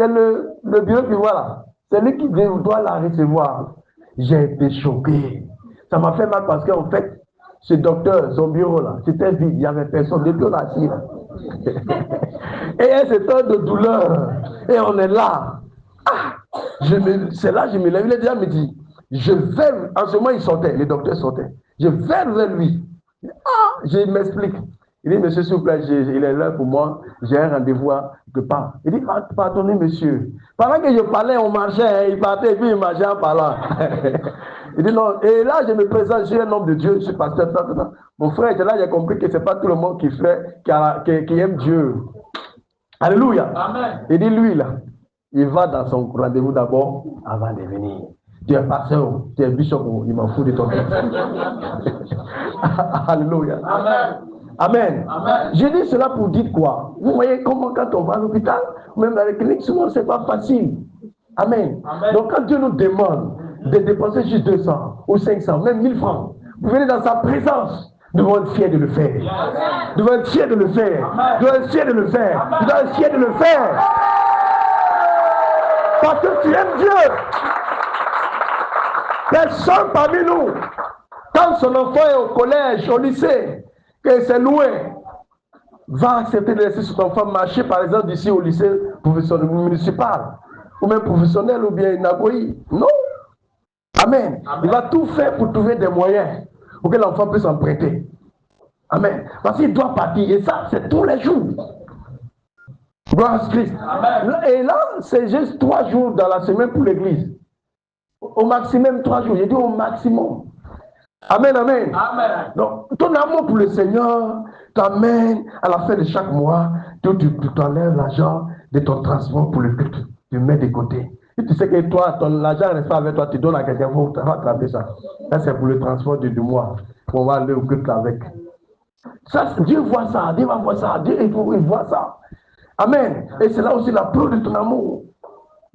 le bureau qui voit là. C'est lui qui doit la recevoir. J'ai été choqué. Ça m'a fait mal parce qu'en fait, ce docteur, son bureau là, c'était vide, il n'y avait personne. Depuis on a assis là. Et elle s'étonne de douleur. Et on est là. Ah, c'est là que je me lève. Il est déjà midi. Je vais, en ce moment, il sortait, les docteurs sortaient. Je vais vers lui. Ah, je m'explique. Il dit, monsieur, s'il vous plaît, il est là pour moi, j'ai un rendez-vous quelque part. Il dit, pardonnez, monsieur. Pendant que je parlais, on marchait, il partait et puis il marchait en parlant. Il dit non. Et là, je me présente, je suis un homme de Dieu, je suis pasteur. Mon frère était là, j'ai compris que ce n'est pas tout le monde qui aime Dieu. Alléluia. Amen. Il dit, lui, là, il va dans son rendez-vous d'abord avant de venir. Tu es pasteur, tu es bishop, il m'en fout de ton temps. Alléluia. Amen. Amen. Amen. Je dis cela pour dire quoi? Vous voyez comment quand on va à l'hôpital, même dans les cliniques, souvent c'est pas facile. Amen. Amen. Donc quand Dieu nous demande de dépenser juste 200 ou 500, même 1000 francs, vous venez dans sa présence, nous devons être fiers de le faire. Nous devons être fiers de le faire. Nous devons être fiers de le faire. Nous devons être fiers de le faire. Parce que tu aimes Dieu. Personne parmi nous, quand son enfant est au collège, au lycée, que c'est loin, va accepter de laisser son enfant marcher, par exemple, d'ici au lycée municipal, ou même professionnel, ou bien Nagoï. Non. Amen. Amen. Il va tout faire pour trouver des moyens pour que l'enfant puisse en prêter. Amen. Parce qu'il doit partir. Et ça, c'est tous les jours. Gloire à Christ. Amen. Et là, c'est juste 3 jours dans la semaine pour l'église. Au maximum 3 jours. J'ai dit au maximum. Amen, amen. Amen. Donc, ton amour pour le Seigneur t'amène à la fin de chaque mois, tu t'enlèves l'argent de ton transport pour le culte. Tu mets de côté. Et tu sais que toi, l'argent reste pas avec toi, tu donnes à quelqu'un, il faut attraper ça. Ça, c'est pour le transport du mois. On va aller au culte avec. Ça, Dieu voit ça, Dieu va voir ça, Dieu il voit ça. Amen. Et c'est là aussi la preuve de ton amour.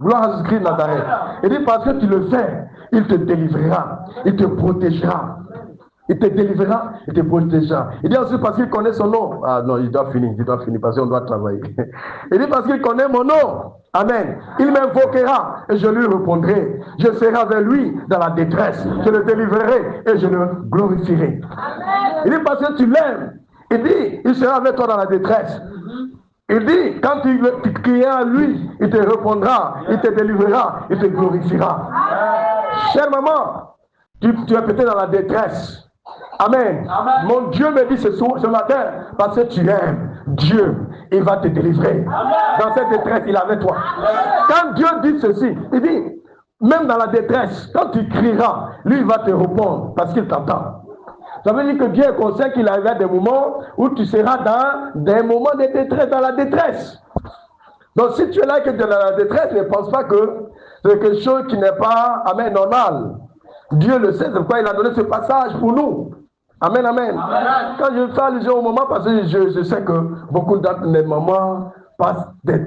Gloire à Jésus-Christ de Nazareth. Il dit parce que tu le fais, il te délivrera, il te protégera. Il te délivrera, il te protégera. Il dit aussi parce qu'il connaît son nom. Ah non, il doit finir parce qu'on doit travailler. Il dit parce qu'il connaît mon nom. Amen. Il m'invoquera et je lui répondrai. Je serai avec lui dans la détresse. Je le délivrerai et je le glorifierai. Amen. Il dit parce que tu l'aimes. Il dit, il sera avec toi dans la détresse. Il dit, quand tu crieras à lui, il te répondra, il te délivrera, il te glorifiera. Chère maman, tu es peut-être dans la détresse. Amen. Amen. Mon Dieu me dit ce matin, parce que tu aimes Dieu, il va te délivrer. Amen. Dans cette détresse, il est avec toi. Amen. Quand Dieu dit ceci, il dit, même dans la détresse, quand tu crieras, lui il va te répondre parce qu'il t'entend. Ça veut dire que Dieu est conscient qu'il arrivera des moments où tu seras dans des moments de détresse, dans la détresse. Donc si tu es là et que tu es dans la détresse, ne pense pas que c'est quelque chose qui n'est pas, amen, normal. Dieu le sait, c'est pourquoi il a donné ce passage pour nous. Amen, amen. Amen. Quand je fais allusion au moment, parce que je sais que beaucoup d'entre les mamans passent des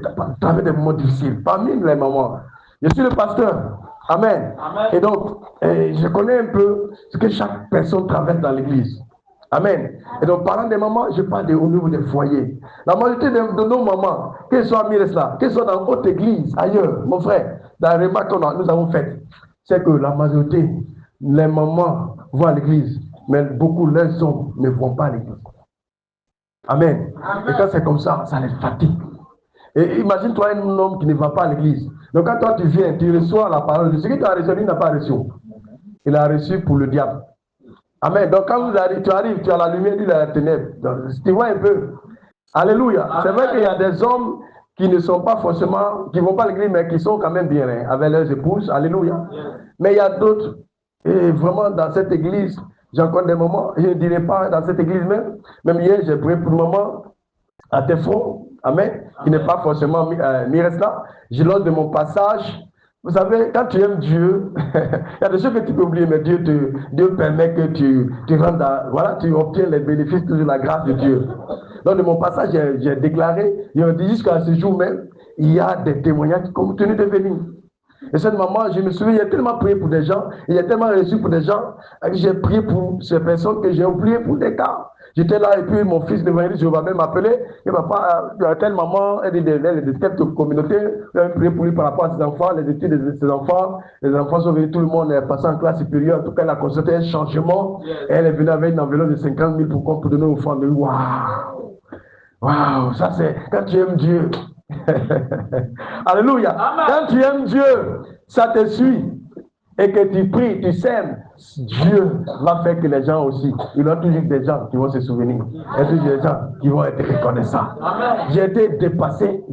moments difficiles. Parmi les mamans, je suis le pasteur. Amen. Amen. Et donc, je connais un peu ce que chaque personne traverse dans l'église. Amen. Et donc, parlant des mamans, je parle au niveau des foyers. La majorité de nos mamans, qu'elles soient à Miresla, qu'elles soient dans haute église, ailleurs, mon frère, dans les remarques que nous avons faites, c'est que la majorité, les mamans vont à l'église, mais beaucoup, les hommes ne vont pas à l'église. Amen. Amen. Et quand c'est comme ça les fatigue. Et imagine-toi un homme qui ne va pas à l'église. Donc quand toi tu viens, tu reçois la parole de Dieu. Ce que tu as reçu, il n'a pas reçu. Il a reçu pour le diable. Amen. Donc quand tu arrives, tu as la lumière, lui, la ténèbre. Donc, tu vois un peu. Alléluia. Amen. C'est vrai qu'il y a des hommes qui ne sont pas forcément, qui ne vont pas à l'église, mais qui sont quand même bien, hein, avec leurs épouses. Alléluia. Yes. Mais il y a d'autres, et vraiment dans cette église, j'ai encore des moments, je ne dirais pas dans cette église même hier, j'ai prié pour le moment à tes fronts. Amen. Qui n'est pas forcément Miresla. Je lors de mon passage. Vous savez, quand tu aimes Dieu, il y a des choses que tu peux oublier, mais Dieu permet que tu rentres dans, voilà, tu obtiens les bénéfices de la grâce de Dieu. Lors de mon passage, j'ai déclaré, il dit jusqu'à ce jour même, il y a des témoignages qui continuent de venir. Et cette maman, je me souviens, j'ai tellement prié pour des gens, il y a tellement reçu pour des gens, j'ai prié pour ces personnes que j'ai oublié pour des cas. J'étais là et puis mon fils d'évangéliste, je vais même m'appeler. Et papa, telle maman, elle est de telle communauté. J'ai prié pour lui par rapport à ses enfants, les études de ses enfants. Les enfants sont venus, tout le monde est passé en classe supérieure. En tout cas, elle a constaté un changement. Et elle est venue avec une enveloppe de 50 000 pour donner aux familles. Waouh! Waouh! Ça c'est quand tu aimes Dieu. Alléluia! Amen. Quand tu aimes Dieu, ça te suit. et que tu pries, tu sèmes, Dieu va faire que les gens aussi, il y aura toujours des gens qui vont se souvenir. Il y a toujours des gens qui vont être reconnaissants. J'ai été dépassé.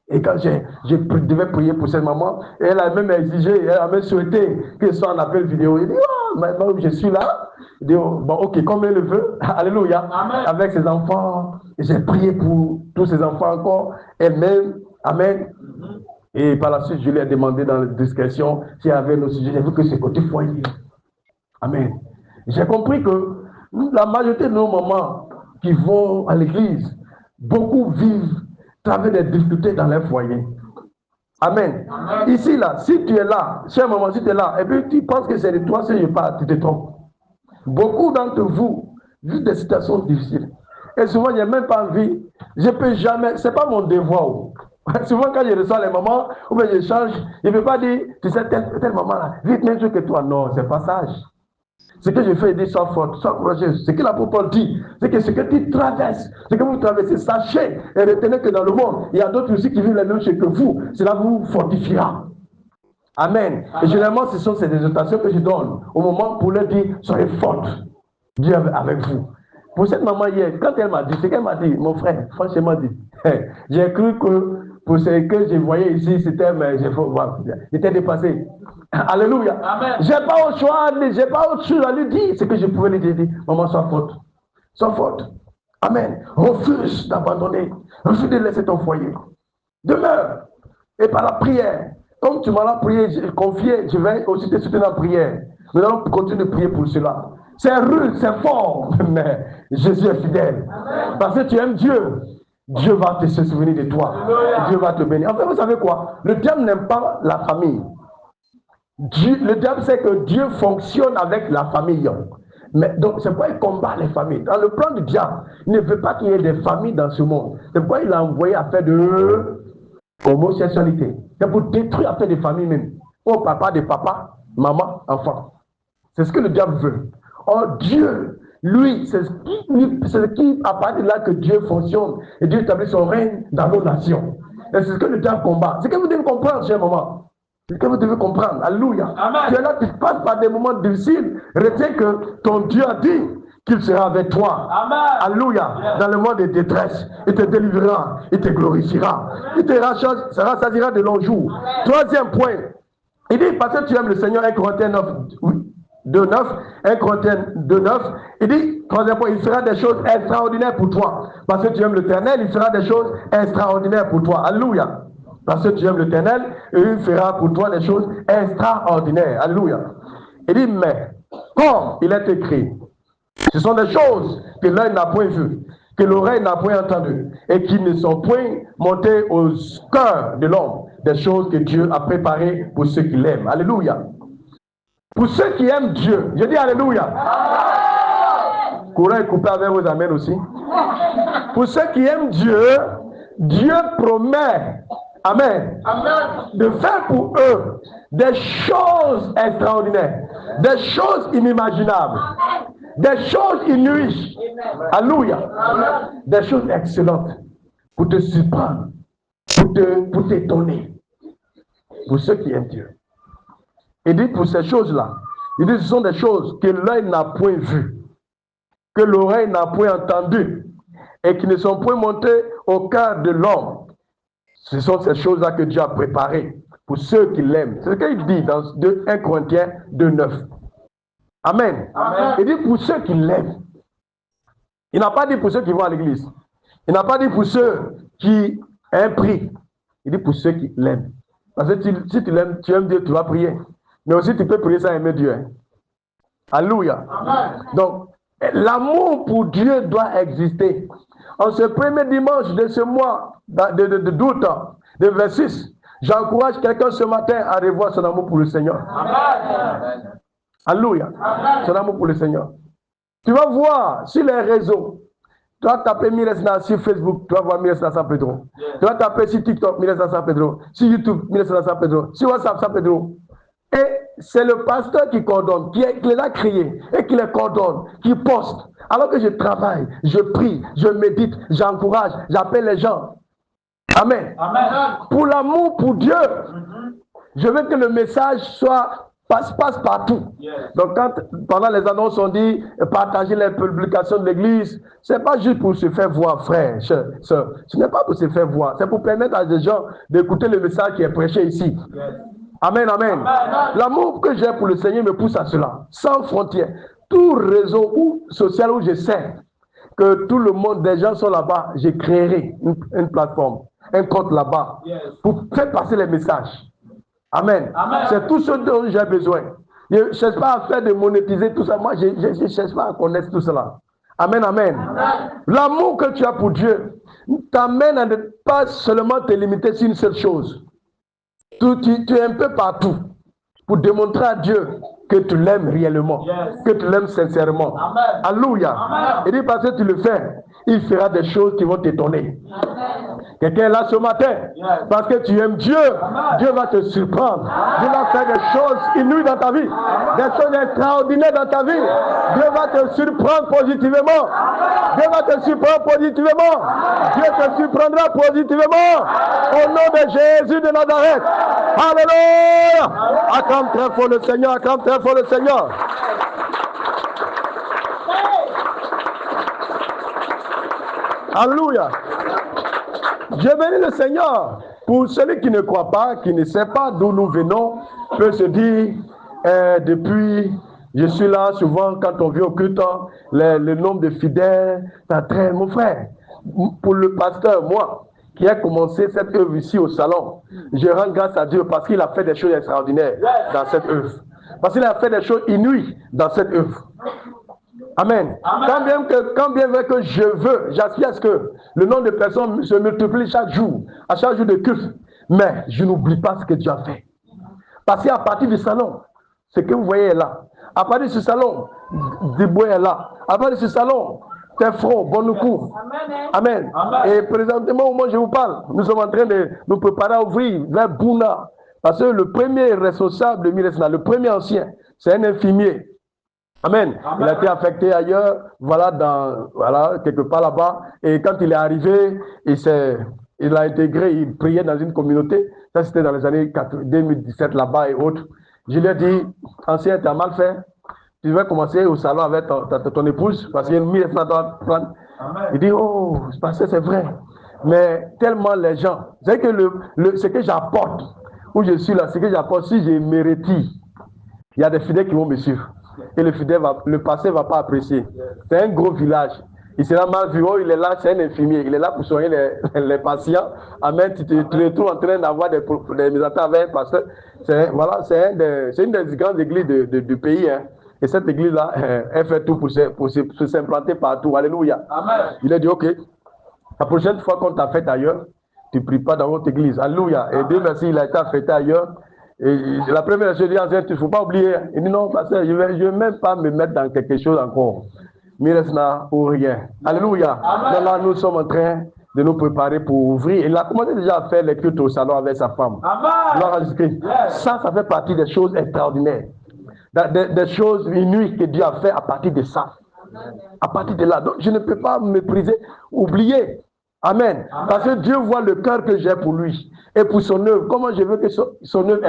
Et quand je devais prier pour cette maman, elle a même exigé, elle a même souhaité que ce soit un appel vidéo. Il dit, oh, maintenant je suis là. Il dit, oh, bon, ok, comme elle le veut, alléluia, avec ses enfants. J'ai prié pour tous ses enfants encore, elle-même, amen. Et par la suite, je lui ai demandé dans la discrétion s'il y avait nos sujets. J'ai vu que c'est côté foyer. Amen. J'ai compris que la majorité de nos mamans qui vont à l'église, beaucoup vivent, travers des difficultés dans leur foyer. Amen. Ici, là, si tu es là, chère maman, si tu es là, et puis tu penses que c'est de toi, si je parle, tu te trompes. Beaucoup d'entre vous vivent des situations difficiles. Et souvent, il n'y a même pas envie. Je ne peux jamais, ce n'est pas mon devoir. Souvent, quand je reçois les mamans, ou bien je change, je ne peux pas dire, tu sais, telle maman là, vite même chose que toi. Non, c'est pas sage. Ce que je fais, il dit, sois forte, sois courageuse. Ce que l'apôtre Paul dit, c'est que ce que tu traverses, ce que vous traversez, sachez et retenez que dans le monde, il y a d'autres aussi qui vivent les mêmes choses que vous. Cela vous fortifiera. Amen. Et généralement, ce sont ces exhortations que je donne au moment pour leur dire, soyez forte. Dieu est avec vous. Pour cette maman hier, quand elle m'a dit, ce qu'elle m'a dit, mon frère, franchement dit, j'ai cru que pour ce que je voyais ici, c'était, mais j'étais dépassé. Alléluia. J'ai pas autre chose à lui dire. Ce que je pouvais lui dire, maman, sois forte. Sois forte. Amen. Refuse d'abandonner. Refuse de laisser ton foyer. Demeure. Et par la prière, comme tu m'as confié, je vais aussi te soutenir en prière. Nous allons continuer de prier pour cela. C'est rude, c'est fort, mais Jésus est fidèle. Amen. Parce que tu aimes Dieu. Dieu va te souvenir de toi. Amen. Dieu va te bénir. En fait, vous savez quoi? Le diable n'aime pas la famille. Le diable sait que Dieu fonctionne avec la famille. Mais donc, c'est pourquoi il combat les familles. Dans le plan du diable, il ne veut pas qu'il y ait des familles dans ce monde. C'est pourquoi il a envoyé à faire de homosexualité. C'est pour détruire à faire des familles même. Oh, papa, des papas, maman, enfant. C'est ce que le diable veut. Or, Dieu, lui, c'est ce qui, à partir de là que Dieu fonctionne. Et Dieu établit son règne dans nos nations. Et c'est ce que le diable combat. C'est ce que vous devez comprendre, cher maman. C'est ce que vous devez comprendre. Alléluia. Amen. Tu es là, tu passes par des moments difficiles. Retiens que ton Dieu a dit qu'il sera avec toi. Amen. Alléluia. Dans le moment de détresse, il te délivrera, il te glorifiera. Amen. Il te rassasiera de longs jours. Amen. Troisième point. Il dit, parce que tu aimes le Seigneur, 1 Corinthiens 9, 2:9, 1 Corinthiens 2:9, il dit, troisième point, il fera des choses extraordinaires pour toi. Parce que tu aimes l'Éternel, il fera des choses extraordinaires pour toi. Alléluia. Parce que tu aimes l'Éternel, et il fera pour toi des choses extraordinaires. Alléluia. Il dit, mais, comme il est écrit, ce sont des choses que l'œil n'a point vues, que l'oreille n'a point entendues, et qui ne sont point montées au cœur de l'homme, des choses que Dieu a préparées pour ceux qui l'aiment. Alléluia. Pour ceux qui aiment Dieu, je dis Alléluia. Courant est coupé avec vos amens aussi. Pour ceux qui aiment Dieu, Dieu promet, amen, de faire pour eux des choses extraordinaires, des choses inimaginables, des choses inouïes. Alléluia. Des choses excellentes pour te surprendre, pour t'étonner. Pour ceux qui aiment Dieu. Il dit pour ces choses-là, il dit ce sont des choses que l'œil n'a point vues, que l'oreille n'a point entendues, et qui ne sont point montées au cœur de l'homme. Ce sont ces choses-là que Dieu a préparées pour ceux qui l'aiment. C'est ce qu'il dit dans 1 Corinthiens 2:9. Amen. Amen. Il dit pour ceux qui l'aiment. Il n'a pas dit pour ceux qui vont à l'église. Il n'a pas dit pour ceux qui prient. Il dit pour ceux qui l'aiment. Parce que si tu l'aimes, tu aimes Dieu, tu vas prier. Mais aussi tu peux prier sans aimer Dieu. Hein. Alléluia. Amen. Donc, l'amour pour Dieu doit exister. En ce premier dimanche de ce mois d'août, de 26, j'encourage quelqu'un ce matin à revoir son amour pour le Seigneur. Amen. Alléluia. Amen. Son amour pour le Seigneur. Tu vas voir sur les réseaux. Tu vas taper Miresna sur Facebook, tu vas voir Miresna San Pedro. Tu vas taper sur TikTok, Miresna San Pedro. Sur YouTube, Miresna San Pedro. Sur WhatsApp, San Pedro. Et c'est le pasteur qui coordonne, qui les a créés et qui les coordonne, qui poste. Alors que je travaille, je prie, je médite, j'encourage, j'appelle les gens. Amen. Amen. Pour l'amour pour Dieu. Je veux que le message passe partout. Donc quand pendant les annonces on dit partager les publications de l'église, c'est pas juste pour se faire voir, frère, sœur. Ce n'est pas pour se faire voir, c'est pour permettre à des gens d'écouter le message qui est prêché ici. Amen, amen. L'amour que j'ai pour le Seigneur me pousse à cela, sans frontières. Tout réseau social où je sais que tout le monde, des gens sont là-bas, j'ai créé une plateforme, un compte là-bas pour faire passer les messages. Amen. C'est tout ce dont j'ai besoin. Je ne cherche pas à faire de monétiser tout ça. Moi, je ne cherche pas à connaître tout cela. Amen, amen. L'amour que tu as pour Dieu t'amène à ne pas seulement te limiter sur une seule chose. Tu es un peu partout pour démontrer à Dieu que tu l'aimes réellement, que tu l'aimes sincèrement. Alléluia. Et dit parce que tu le fais, il fera des choses qui vont t'étonner. Quelqu'un est là ce matin, parce que tu aimes Dieu, Dieu va te surprendre. Dieu va faire des choses inouïes dans ta vie, des choses extraordinaires dans ta vie. Dieu va te surprendre positivement. Dieu va te surprendre positivement. Dieu te surprendra positivement. Au nom de Jésus de Nazareth. Alléluia. Acclame très fort le Seigneur, acclame très fort le Seigneur. Alléluia. Je bénis le Seigneur. Pour celui qui ne croit pas, qui ne sait pas d'où nous venons, peut se dire, depuis, je suis là souvent quand on vient au culte, le nombre de fidèles, ça traîne. Mon frère, pour le pasteur, moi, qui a commencé cette œuvre ici au salon, je rends grâce à Dieu parce qu'il a fait des choses extraordinaires dans cette œuvre. Parce qu'il a fait des choses inouïes dans cette œuvre. Amen. Quand bien vrai que je veux, j'aspire à ce que le nombre de personnes se multiplie chaque jour, à chaque jour de culte. Mais je n'oublie pas ce que Dieu a fait. Parce qu'à partir du salon, ce que vous voyez est là. À partir de ce salon, Diboué est là. À partir de ce salon, Tefro, Bonoukou. Amen. Et présentement, au moment où je vous parle, nous sommes en train de nous préparer à ouvrir vers Bouna. Parce que le premier responsable de Miresna, le premier ancien, c'est un infirmier. Amen. Il a été affecté ailleurs, voilà, quelque part là-bas. Et quand il est arrivé, il a intégré, il priait dans une communauté. Ça, c'était dans les années 2017 là-bas et autres. Je lui ai dit, ancien, tu as mal fait. Tu vas commencer au salon avec ton épouse, parce qu'il y a une mise à prendre. Il dit, oh, c'est vrai. Mais tellement les gens, c'est que ce que j'apporte, où je suis là, ce que j'apporte, si je mérite, il y a des fidèles qui vont me suivre. Et le passé ne va pas apprécier. C'est un gros village. Il sera mal vu. Oh, il est là, c'est un infirmier. Il est là pour soigner les patients. Amen. Tu te retrouves en train d'avoir des mésententes avec parce que c'est une des grandes églises du pays. Hein. Et cette église-là, elle fait tout pour s'implanter partout. Alléluia. Amen. Il a dit, ok, la prochaine fois qu'on t'affecte ailleurs, tu ne pries pas dans votre église. Alléluia. Et Dieu merci, il a été affecté ailleurs. Et la première chose, il dit, il ne faut pas oublier. Il dit, non, parce que je ne vais même pas me mettre dans quelque chose encore. Miresna ou rien. Alléluia. Donc là, nous sommes en train de nous préparer pour ouvrir. Il a commencé déjà à faire les cultes au salon avec sa femme. Ça fait partie des choses extraordinaires. Des choses inouïes que Dieu a fait à partir de ça. À partir de là. Donc, je ne peux pas me mépriser, oublier. Amen. Parce que Dieu voit le cœur que j'ai pour lui et pour son œuvre. Comment je veux que son œuvre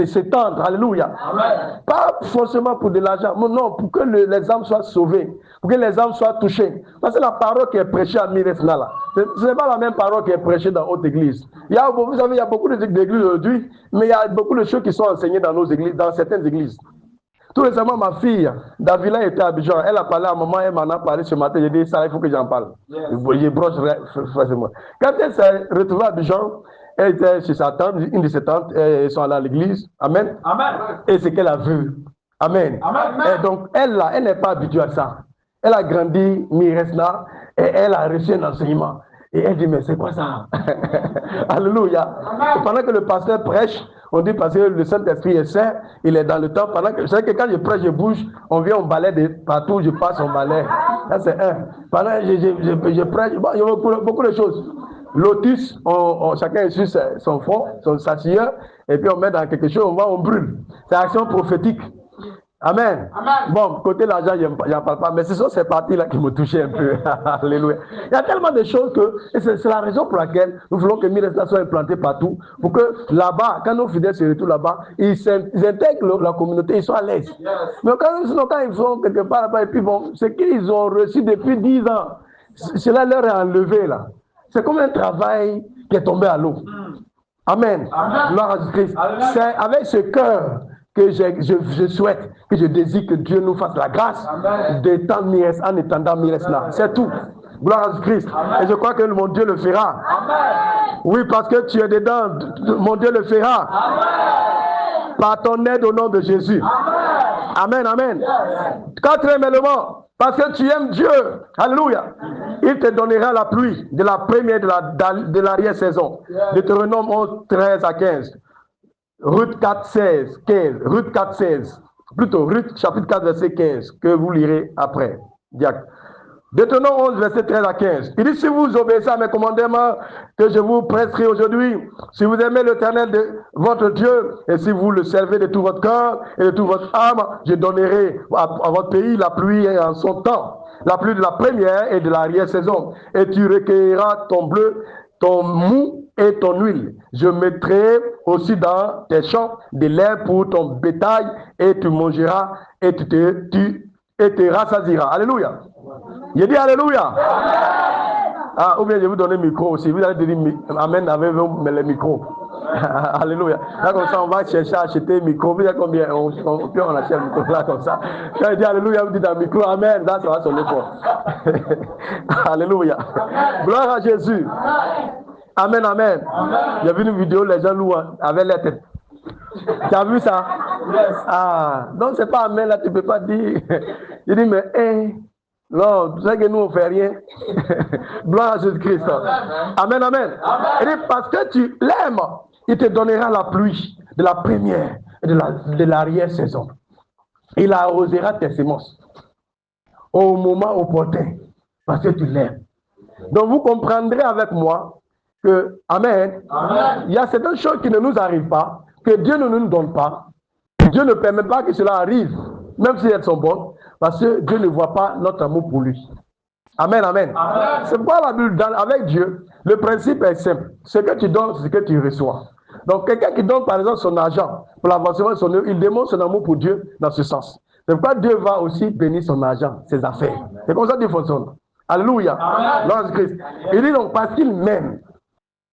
s'étende. Alléluia. Amen. Pas forcément pour de l'argent, mais non, pour que les âmes soient sauvées, pour que les âmes soient touchées. Parce que la parole qui est prêchée à Miresna, là, ce n'est pas la même parole qui est prêchée dans d'autres églises. Vous savez, il y a beaucoup d'églises aujourd'hui, mais il y a beaucoup de choses qui sont enseignées dans nos églises, dans certaines églises. Tout récemment, ma fille, Davila était à Abidjan. Elle a parlé à un moment, elle m'en a parlé ce matin. J'ai dit, ça, il faut que j'en parle. Je broche facilement. Quand elle s'est retrouvée à Abidjan, elle était chez sa tante, une de ses tantes, elles sont allées à l'église. Amen. Amen. Et c'est qu'elle a vu. Amen. Amen. Et donc, elle n'est pas habituée à ça. Elle a grandi, Miresna, et elle a reçu un enseignement. Et elle dit, mais c'est quoi ça? Alléluia. Et pendant que le pasteur prêche, on dit parce que le Saint-Esprit est saint, il est dans le temps. C'est vrai que quand je prêche, je bouge, on vient, on balaie de partout, je passe, on balaie. Ça, c'est un. Pendant que je prêche, bon, il y a beaucoup de choses. Lotus, chacun est sur son front, sa sueur, et puis on met dans quelque chose, on brûle. C'est action prophétique. Amen. Bon, côté l'argent, j'en parle pas, mais ce sont ces parties-là qui me touchaient un peu. Alléluia. Il y a tellement de choses et c'est la raison pour laquelle nous voulons que Miresta soit implanté partout, pour que là-bas, quand nos fidèles se retrouvent là-bas, ils intègrent la communauté, ils sont à l'aise. Mais quand ils sont quelque part là-bas, et puis bon, c'est qu'ils ont reçu depuis 10 ans. Cela leur est enlevé là. C'est comme un travail qui est tombé à l'eau. Amen. Gloire à Christ. C'est avec ce cœur que je souhaite, que je désire que Dieu nous fasse la grâce d'étendre Mires en étendant Mires là. C'est tout. Gloire à Christ. Et je crois que mon Dieu le fera. Oui, parce que tu es dedans, mon Dieu le fera. Par ton aide au nom de Jésus. Amen, amen. Quatrième élément. Parce que tu aimes Dieu, alléluia, il te donnera la pluie de la première de l'arrière-saison. Deutéronome 11, 13 à 15. Ruth 4, 16, 15. Ruth 4, 16. Plutôt, Ruth chapitre 4, verset 15, que vous lirez après. Deutéronome 11, verset 13 à 15. Il dit, si vous obéissez à mes commandements que je vous prescris aujourd'hui, si vous aimez l'Éternel de votre Dieu, et si vous le servez de tout votre cœur et de toute votre âme, je donnerai à votre pays la pluie en son temps, la pluie de la première et de l'arrière-saison. Et tu recueilleras ton bleu, ton mou et ton huile. Je mettrai aussi dans tes champs des laits pour ton bétail, et tu mangeras et tu te rassasieras. Alléluia. J'ai dit Alléluia. Ah, ou bien je vais vous donner le micro aussi. Vous allez dire Amen avec le micro. Alléluia. Là, comme ça, on va chercher à acheter le micro. Vous savez combien on achète le micro là, comme ça. Quand je dis Alléluia, vous dites un micro Amen. Là, ça va sonner fort. Alléluia. Gloire à Jésus. Amen, amen. J'ai vu une vidéo, les gens louent avec la tête. Tu as vu ça? Ah, donc c'est pas Amen, là, tu ne peux pas dire. Je dis, mais, non, tu sais que nous, on ne fait rien. Gloire à Jésus-Christ. Amen, amen. Il dit, parce que tu l'aimes, il te donnera la pluie de la première et de l'arrière-saison. Il arrosera tes semences au moment opportun, parce que tu l'aimes. Donc, vous comprendrez avec moi que, amen, il y a certaines choses qui ne nous arrivent pas, que Dieu ne nous donne pas. Dieu ne permet pas que cela arrive, même si elles sont bonnes, parce que Dieu ne voit pas notre amour pour lui. Amen, amen. C'est pourquoi la Bible, avec Dieu, le principe est simple. Ce que tu donnes, c'est ce que tu reçois. Donc, quelqu'un qui donne, par exemple, son argent pour l'avancement de son œuvre, il démontre son amour pour Dieu dans ce sens. C'est pourquoi Dieu va aussi bénir son argent, ses affaires. C'est comme ça que Dieu fonctionne. Alléluia. Lord Christ. Il dit donc, parce qu'il m'aime.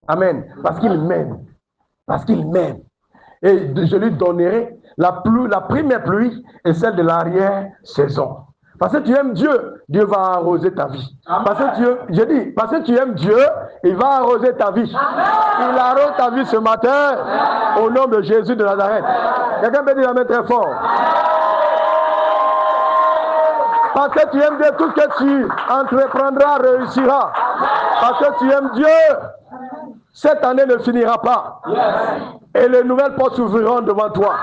Amen. Parce qu'il m'aime. Parce qu'il m'aime. Et je lui donnerai la première pluie et celle de l'arrière-saison. Parce que tu aimes Dieu, Dieu va arroser ta vie. Parce que tu aimes Dieu, il va arroser ta vie. Il arrose ta vie ce matin au nom de Jésus de Nazareth. Quelqu'un peut dire amen très fort. Parce que tu aimes Dieu, tout ce que tu entreprendras réussira. Parce que tu aimes Dieu, cette année ne finira pas. Et les nouvelles portes s'ouvriront devant toi.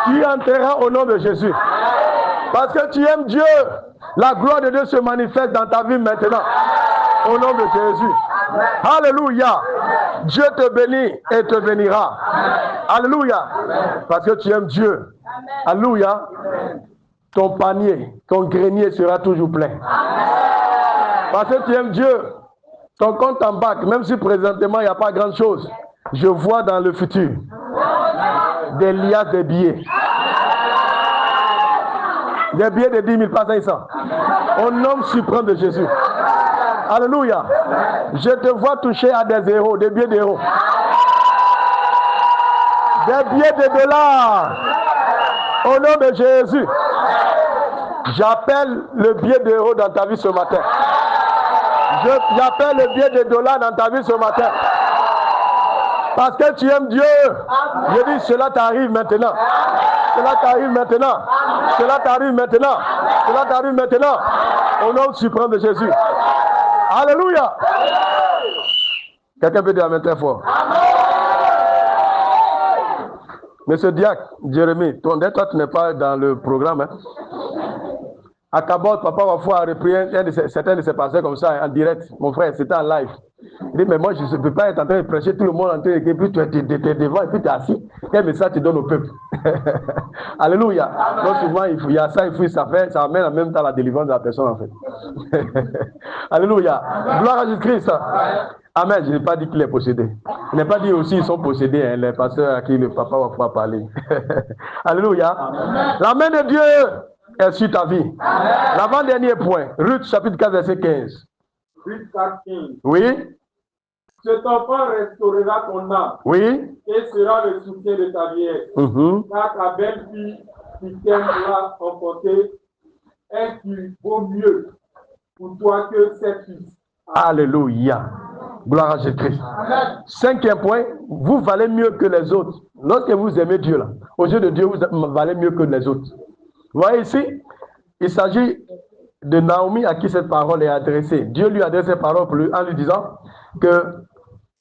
Tu entreras au nom de Jésus. Parce que tu aimes Dieu, la gloire de Dieu se manifeste dans ta vie maintenant. Au nom de Jésus. Alléluia. Dieu te bénit et te bénira. Alléluia. Parce que tu aimes Dieu. Alléluia. Ton panier, ton grenier sera toujours plein. Parce que tu aimes Dieu. Ton compte en banque, même si présentement il n'y a pas grand chose, je vois dans le futur des liasses de billets. Des billets de 10 000, pas 500. Au nom suprême de Jésus. Alléluia. Je te vois toucher à des zéros, des billets d'euros. Des billets de dollars. Au nom de Jésus. J'appelle le billet d'euros dans ta vie ce matin. J'appelle le billet de dollars dans ta vie ce matin. Parce que tu aimes Dieu. Je dis, cela t'arrive maintenant. Cela t'arrive maintenant. Cela t'arrive maintenant. Cela t'arrive maintenant. Au nom suprême de Jésus. Alléluia. Quelqu'un peut dire amen très fort. Monsieur Diacre, Jérémie, toi tu n'es pas dans le programme. Hein? À Cabot, papa va pouvoir repris certains de ses pasteurs comme ça en direct. Mon frère, c'était en live. Il dit, mais moi, je ne peux pas être en train de prêcher tout le monde en train de... Et puis tu es devant et puis tu es assis. Quel message tu donnes au peuple? Alléluia. Donc souvent, il y a ça, ça amène en même temps la délivrance de la personne en fait. Alléluia. Gloire à Jésus-Christ. Amen. Je n'ai pas dit qu'il est possédé. Je n'ai pas dit aussi qu'ils sont possédés, hein, les pasteurs à qui le papa va pouvoir parler. Alléluia. La main de Dieu est sur ta vie. L'avant-dernier point. Ruth chapitre 4 verset 15. Ruth 4, 15. Oui. Cet enfant restaurera ton âme. Oui. Et sera le soutien de ta vieillesse. Car ta belle-fille qui t'aimera emporter est qui vaut mieux pour toi que 7 fils. Alléluia. Gloire à Jésus-Christ. 5e point, vous valez mieux que les autres. Lorsque vous aimez Dieu, là, aux yeux de Dieu, vous valez mieux que les autres. Vous voyez ici, il s'agit de Naomi à qui cette parole est adressée. Dieu lui adresse cette parole en lui disant que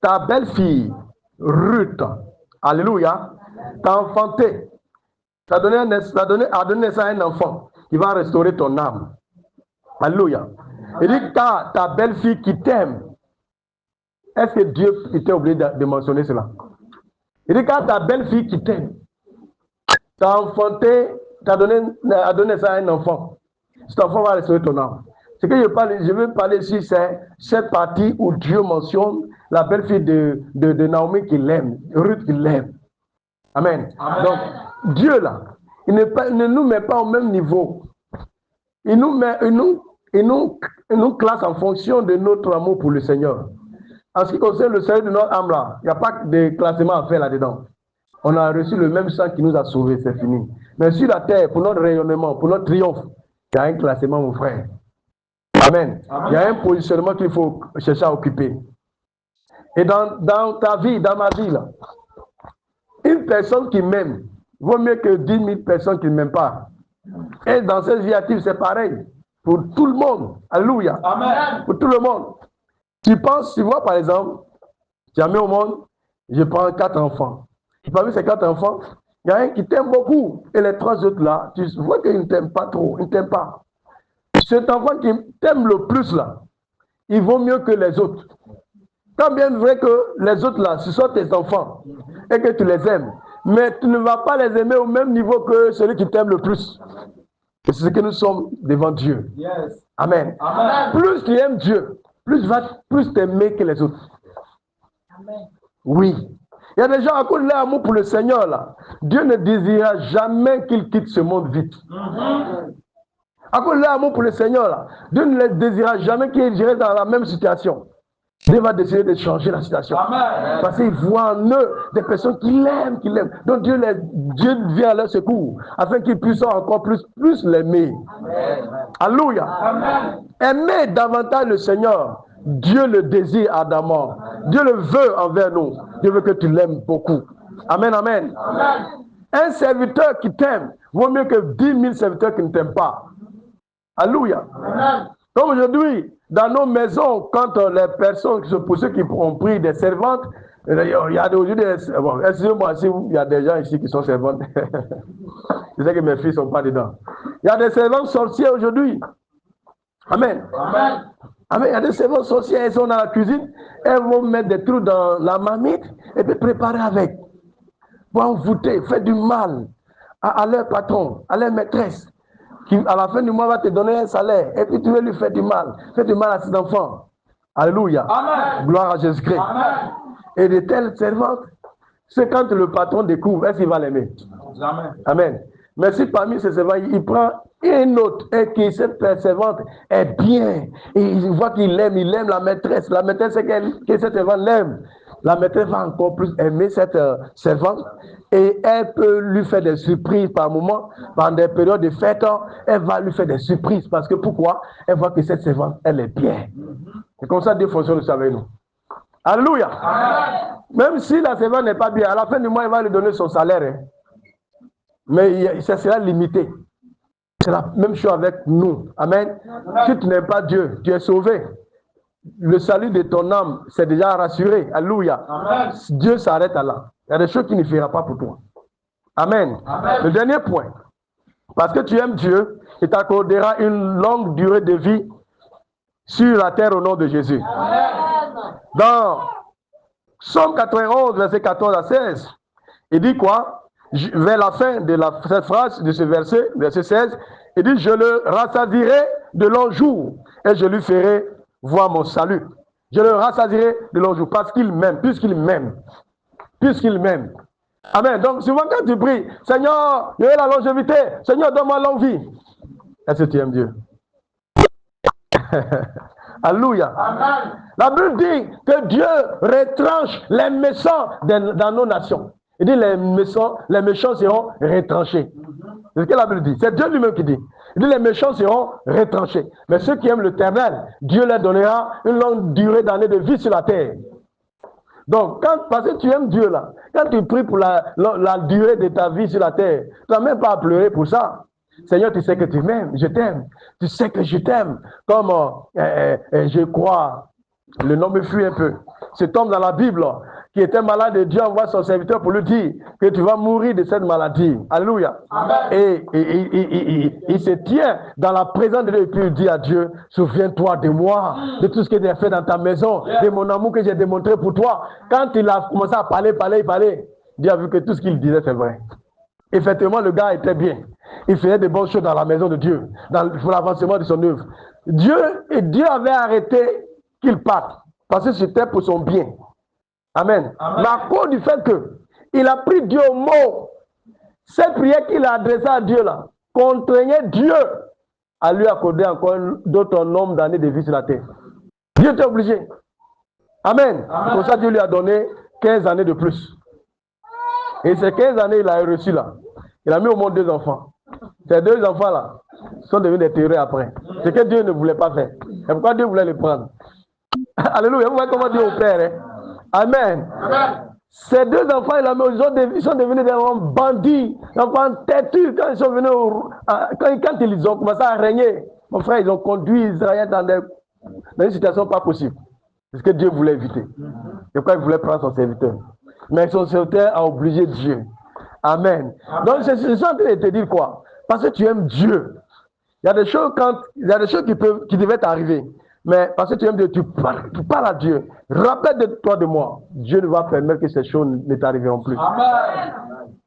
ta belle-fille, Ruth, alléluia, t'a enfanté, a donné naissance à un enfant qui va restaurer ton âme. Alléluia. Il dit, car ta belle-fille qui t'aime. Est-ce que Dieu était obligé de mentionner cela? Il dit, car ta belle-fille qui t'aime, t'a enfanté, a donné naissance à un enfant. Cet enfant va restaurer ton âme. Ce que je veux parler ici, c'est cette partie où Dieu mentionne la belle-fille de Naomi qui l'aime, Ruth qui l'aime. Amen. Donc, Dieu là, il ne nous met pas au même niveau. Il nous classe en fonction de notre amour pour le Seigneur. En ce qui concerne le salut de notre âme là, il n'y a pas de classement à faire là-dedans. On a reçu le même sang qui nous a sauvés, c'est fini. Mais sur la terre, pour notre rayonnement, pour notre triomphe, il y a un classement, mon frère. Amen. Il y a un positionnement qu'il faut chercher à occuper. Et dans ta vie, dans ma vie, là, une personne qui m'aime vaut mieux que 10 000 personnes qui ne m'aiment pas. Et dans cette vie active, c'est pareil. Pour tout le monde. Alléluia. Amen. Pour tout le monde. Tu vois par exemple, jamais au monde, je prends 4 enfants. Et parmi ces 4 enfants, il y a un qui t'aime beaucoup. Et les 3 autres là, tu vois qu'ils ne t'aiment pas trop. Ils ne t'aiment pas. Cet enfant qui t'aime le plus là, il vaut mieux que les autres. Tant bien vrai que les autres là, ce sont tes enfants et que tu les aimes. Mais tu ne vas pas les aimer au même niveau que celui qui t'aime le plus. Et c'est ce que nous sommes devant Dieu. Yes. Amen. Amen. Plus tu aimes Dieu, plus t'aimer que les autres. Amen. Oui. Il y a des gens à cause de leur amour pour le Seigneur là. Dieu ne désirera jamais qu'ils quittent ce monde vite. À cause de leur amour pour le Seigneur là, Dieu ne les désirera jamais qu'ils restent dans la même situation. Dieu va décider de changer la situation. Amen. Parce qu'il voit en eux des personnes qui l'aiment, Donc Dieu vient à leur secours afin qu'ils puissent encore plus l'aimer. Alléluia. Aimer davantage le Seigneur. Dieu le désire ardemment. Dieu le veut envers nous. Dieu veut que tu l'aimes beaucoup. Amen, amen. Amen. Un serviteur qui t'aime vaut mieux que 10 000 serviteurs qui ne t'aiment pas. Alléluia. Amen. Comme aujourd'hui, dans nos maisons, quand les personnes, pour ceux qui ont pris des servantes, il y a aujourd'hui bon, excusez-moi si il y a des gens ici qui sont servantes. Je sais que mes filles ne sont pas dedans. Il y a des servantes sorcières aujourd'hui. Amen. Amen. Amen. Il y a des servantes sorcières, elles sont dans la cuisine, elles vont mettre des trous dans la marmite et puis préparer avec. Pour envoûter, faire du mal à leur patron, à leur maîtresse, qui à la fin du mois va te donner un salaire, et puis tu veux lui faire du mal à ses enfants. Alléluia. Amen. Gloire à Jésus-Christ. Amen. Et de telles servantes, c'est quand le patron découvre, est-ce qu'il va l'aimer? Amen. Amen. Mais si parmi ces servantes, il prend une autre, et que cette servante est bien, et il voit qu'il aime la maîtresse. La maîtresse, c'est que cette servante l'aime. La maîtresse va encore plus aimer cette servante et elle peut lui faire des surprises par moment, pendant des périodes de fête, elle va lui faire des surprises parce que pourquoi? Elle voit que cette servante, elle est bien. C'est comme ça Dieu fonctionne aussi avec nous. Alléluia. Amen. Même si la servante n'est pas bien, à la fin du mois, il va lui donner son salaire. Hein. Mais ça sera limité. C'est la même chose avec nous. Amen. Si tu n'aimes pas Dieu, tu es sauvé. Le salut de ton âme, c'est déjà rassuré. Alléluia. Amen. Dieu s'arrête à là. Il y a des choses qu'il ne fera pas pour toi. Amen. Amen. Le dernier point. Parce que tu aimes Dieu, il t'accordera une longue durée de vie sur la terre au nom de Jésus. Amen. Dans Psaume 91, verset 14 à 16, il dit quoi? Vers la fin de cette phrase, de ce verset, verset 16, il dit, je le rassasierai de longs jours et je lui ferai voir mon salut. Je le rassasierai de longs jours parce qu'il m'aime, puisqu'il m'aime. Puisqu'il m'aime. Amen. Donc, souvent quand tu pries, Seigneur, je veux la longévité, Seigneur, donne-moi longue vie. Est-ce que tu aimes Dieu? Alléluia. Amen. La Bible dit que Dieu retranche les méchants dans nos nations. Il dit les méchants seront retranchés. C'est ce que la Bible dit. C'est Dieu lui-même qui dit. Il dit les méchants seront retranchés. Mais ceux qui aiment l'Éternel, Dieu leur donnera une longue durée d'années de vie sur la terre. Donc, parce que tu aimes Dieu là, quand tu pries pour la durée de ta vie sur la terre, tu n'as même pas à pleurer pour ça. Seigneur, tu sais que tu m'aimes, je t'aime. Tu sais que je t'aime. Comme je crois, le nom me fuit un peu. Cet homme dans la Bible qui était malade et Dieu envoie son serviteur pour lui dire que tu vas mourir de cette maladie. Alléluia. Amen. Et il se tient dans la présence de Dieu et puis il dit à Dieu, souviens-toi de moi, de tout ce que j'ai fait dans ta maison, de mon amour que j'ai démontré pour toi. Quand il a commencé à parler, Dieu a vu que tout ce qu'il disait c'est vrai. Effectivement, le gars était bien. Il faisait de bonnes choses dans la maison de Dieu, pour l'avancement de son œuvre. Dieu avait arrêté qu'il parte, parce que c'était pour son bien. Amen. Amen. Mais à cause du fait qu'il a pris Dieu au mot, cette prière qu'il a adressée à Dieu là, contraignait Dieu à lui accorder encore d'autres nombres d'années de vie sur la terre. Dieu était obligé. Amen. Amen. Pour ça, Dieu lui a donné 15 années de plus. Et ces 15 années, il a reçu là. Il a mis au monde 2 enfants. Ces 2 enfants-là sont devenus des terreurs après. C'est que Dieu ne voulait pas faire. Et pourquoi Dieu voulait les prendre? Alléluia. Vous voyez comment Dieu opère. Hein? Amen. Amen. Ces 2 enfants, ils sont devenus des bandits, des enfants têtus. Quand ils sont venus, quand ils ont commencé à régner, mon frère, ils ont conduit Israël dans une situation pas possible. C'est ce que Dieu voulait éviter. Et pourquoi il voulait prendre son serviteur? Mais son serviteur a obligé Dieu. Amen. Donc, je suis en train de te dire quoi? Parce que tu aimes Dieu. Il y a des choses, qui devaient t'arriver. Mais parce que tu aimes Dieu, tu parles à Dieu. Rappelle-toi de moi. Dieu ne va permettre que ces choses ne t'arriveront plus. Amen.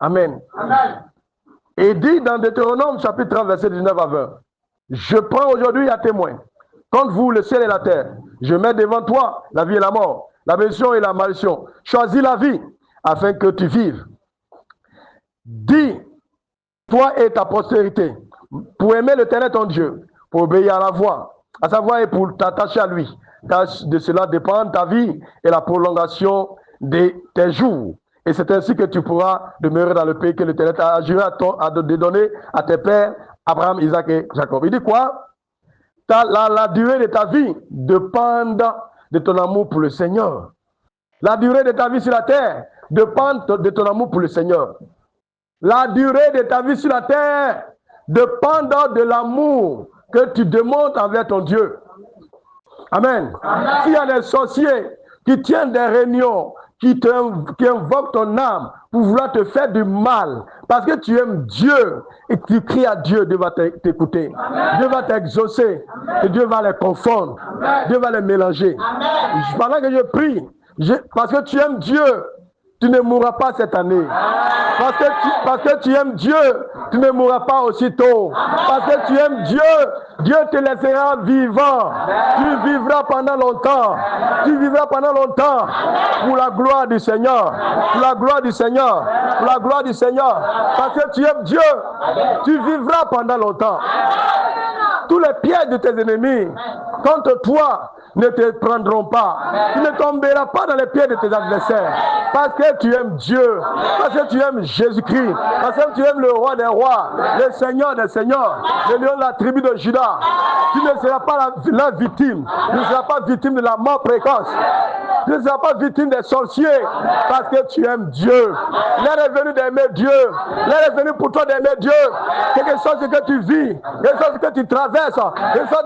Amen. Amen. Et dit dans Deutéronome chapitre 30, verset 19 à 20. Je prends aujourd'hui à témoin contre vous le ciel et la terre. Je mets devant toi la vie et la mort, la bénédiction et la malédiction. Choisis la vie afin que tu vives. Dis, toi et ta postérité, pour aimer l'Éternel ton Dieu, pour obéir à la voix, à sa voix et pour t'attacher à lui. Car de cela dépend ta vie et la prolongation de tes jours. Et c'est ainsi que tu pourras demeurer dans le pays que l'Éternel a juré de donner à tes pères, Abraham, Isaac et Jacob. Il dit quoi? La durée de ta vie dépend de ton amour pour le Seigneur. La durée de ta vie sur la terre dépend de ton amour pour le Seigneur. La durée de ta vie sur la terre dépend de l'amour que tu démontres envers ton Dieu. Amen. Amen. S'il y a des sorciers qui tiennent des réunions, qui invoquent ton âme pour vouloir te faire du mal, parce que tu aimes Dieu et tu cries à Dieu, Dieu va t'écouter. Dieu va t'exaucer et Dieu va les confondre. Amen. Dieu va les mélanger. Amen. Pendant que je prie, parce que tu aimes Dieu, tu ne mourras pas cette année. Parce que tu aimes Dieu, tu ne mourras pas aussitôt. Parce que tu aimes Dieu, Dieu te laissera vivant. Tu vivras pendant longtemps. Tu vivras pendant longtemps pour la gloire du Seigneur. Pour la gloire du Seigneur. Pour la gloire du Seigneur. Parce que tu aimes Dieu, tu vivras pendant longtemps. Tous les pièges de tes ennemis contre toi ne te prendront pas. Tu ne tomberas pas dans les pieds de tes adversaires. Parce que tu aimes Dieu. Parce que tu aimes Jésus-Christ. Parce que tu aimes le roi des rois. Le Seigneur des seigneurs. Le lion de la tribu de Juda. Tu ne seras pas la victime. Tu ne seras pas victime de la mort précoce. Tu ne seras pas victime des sorciers. Parce que tu aimes Dieu. L'heure est venue d'aimer Dieu. L'heure est venue pour toi d'aimer Dieu. Quelque chose que tu vis. Quelque chose que tu traverses. Quelque chose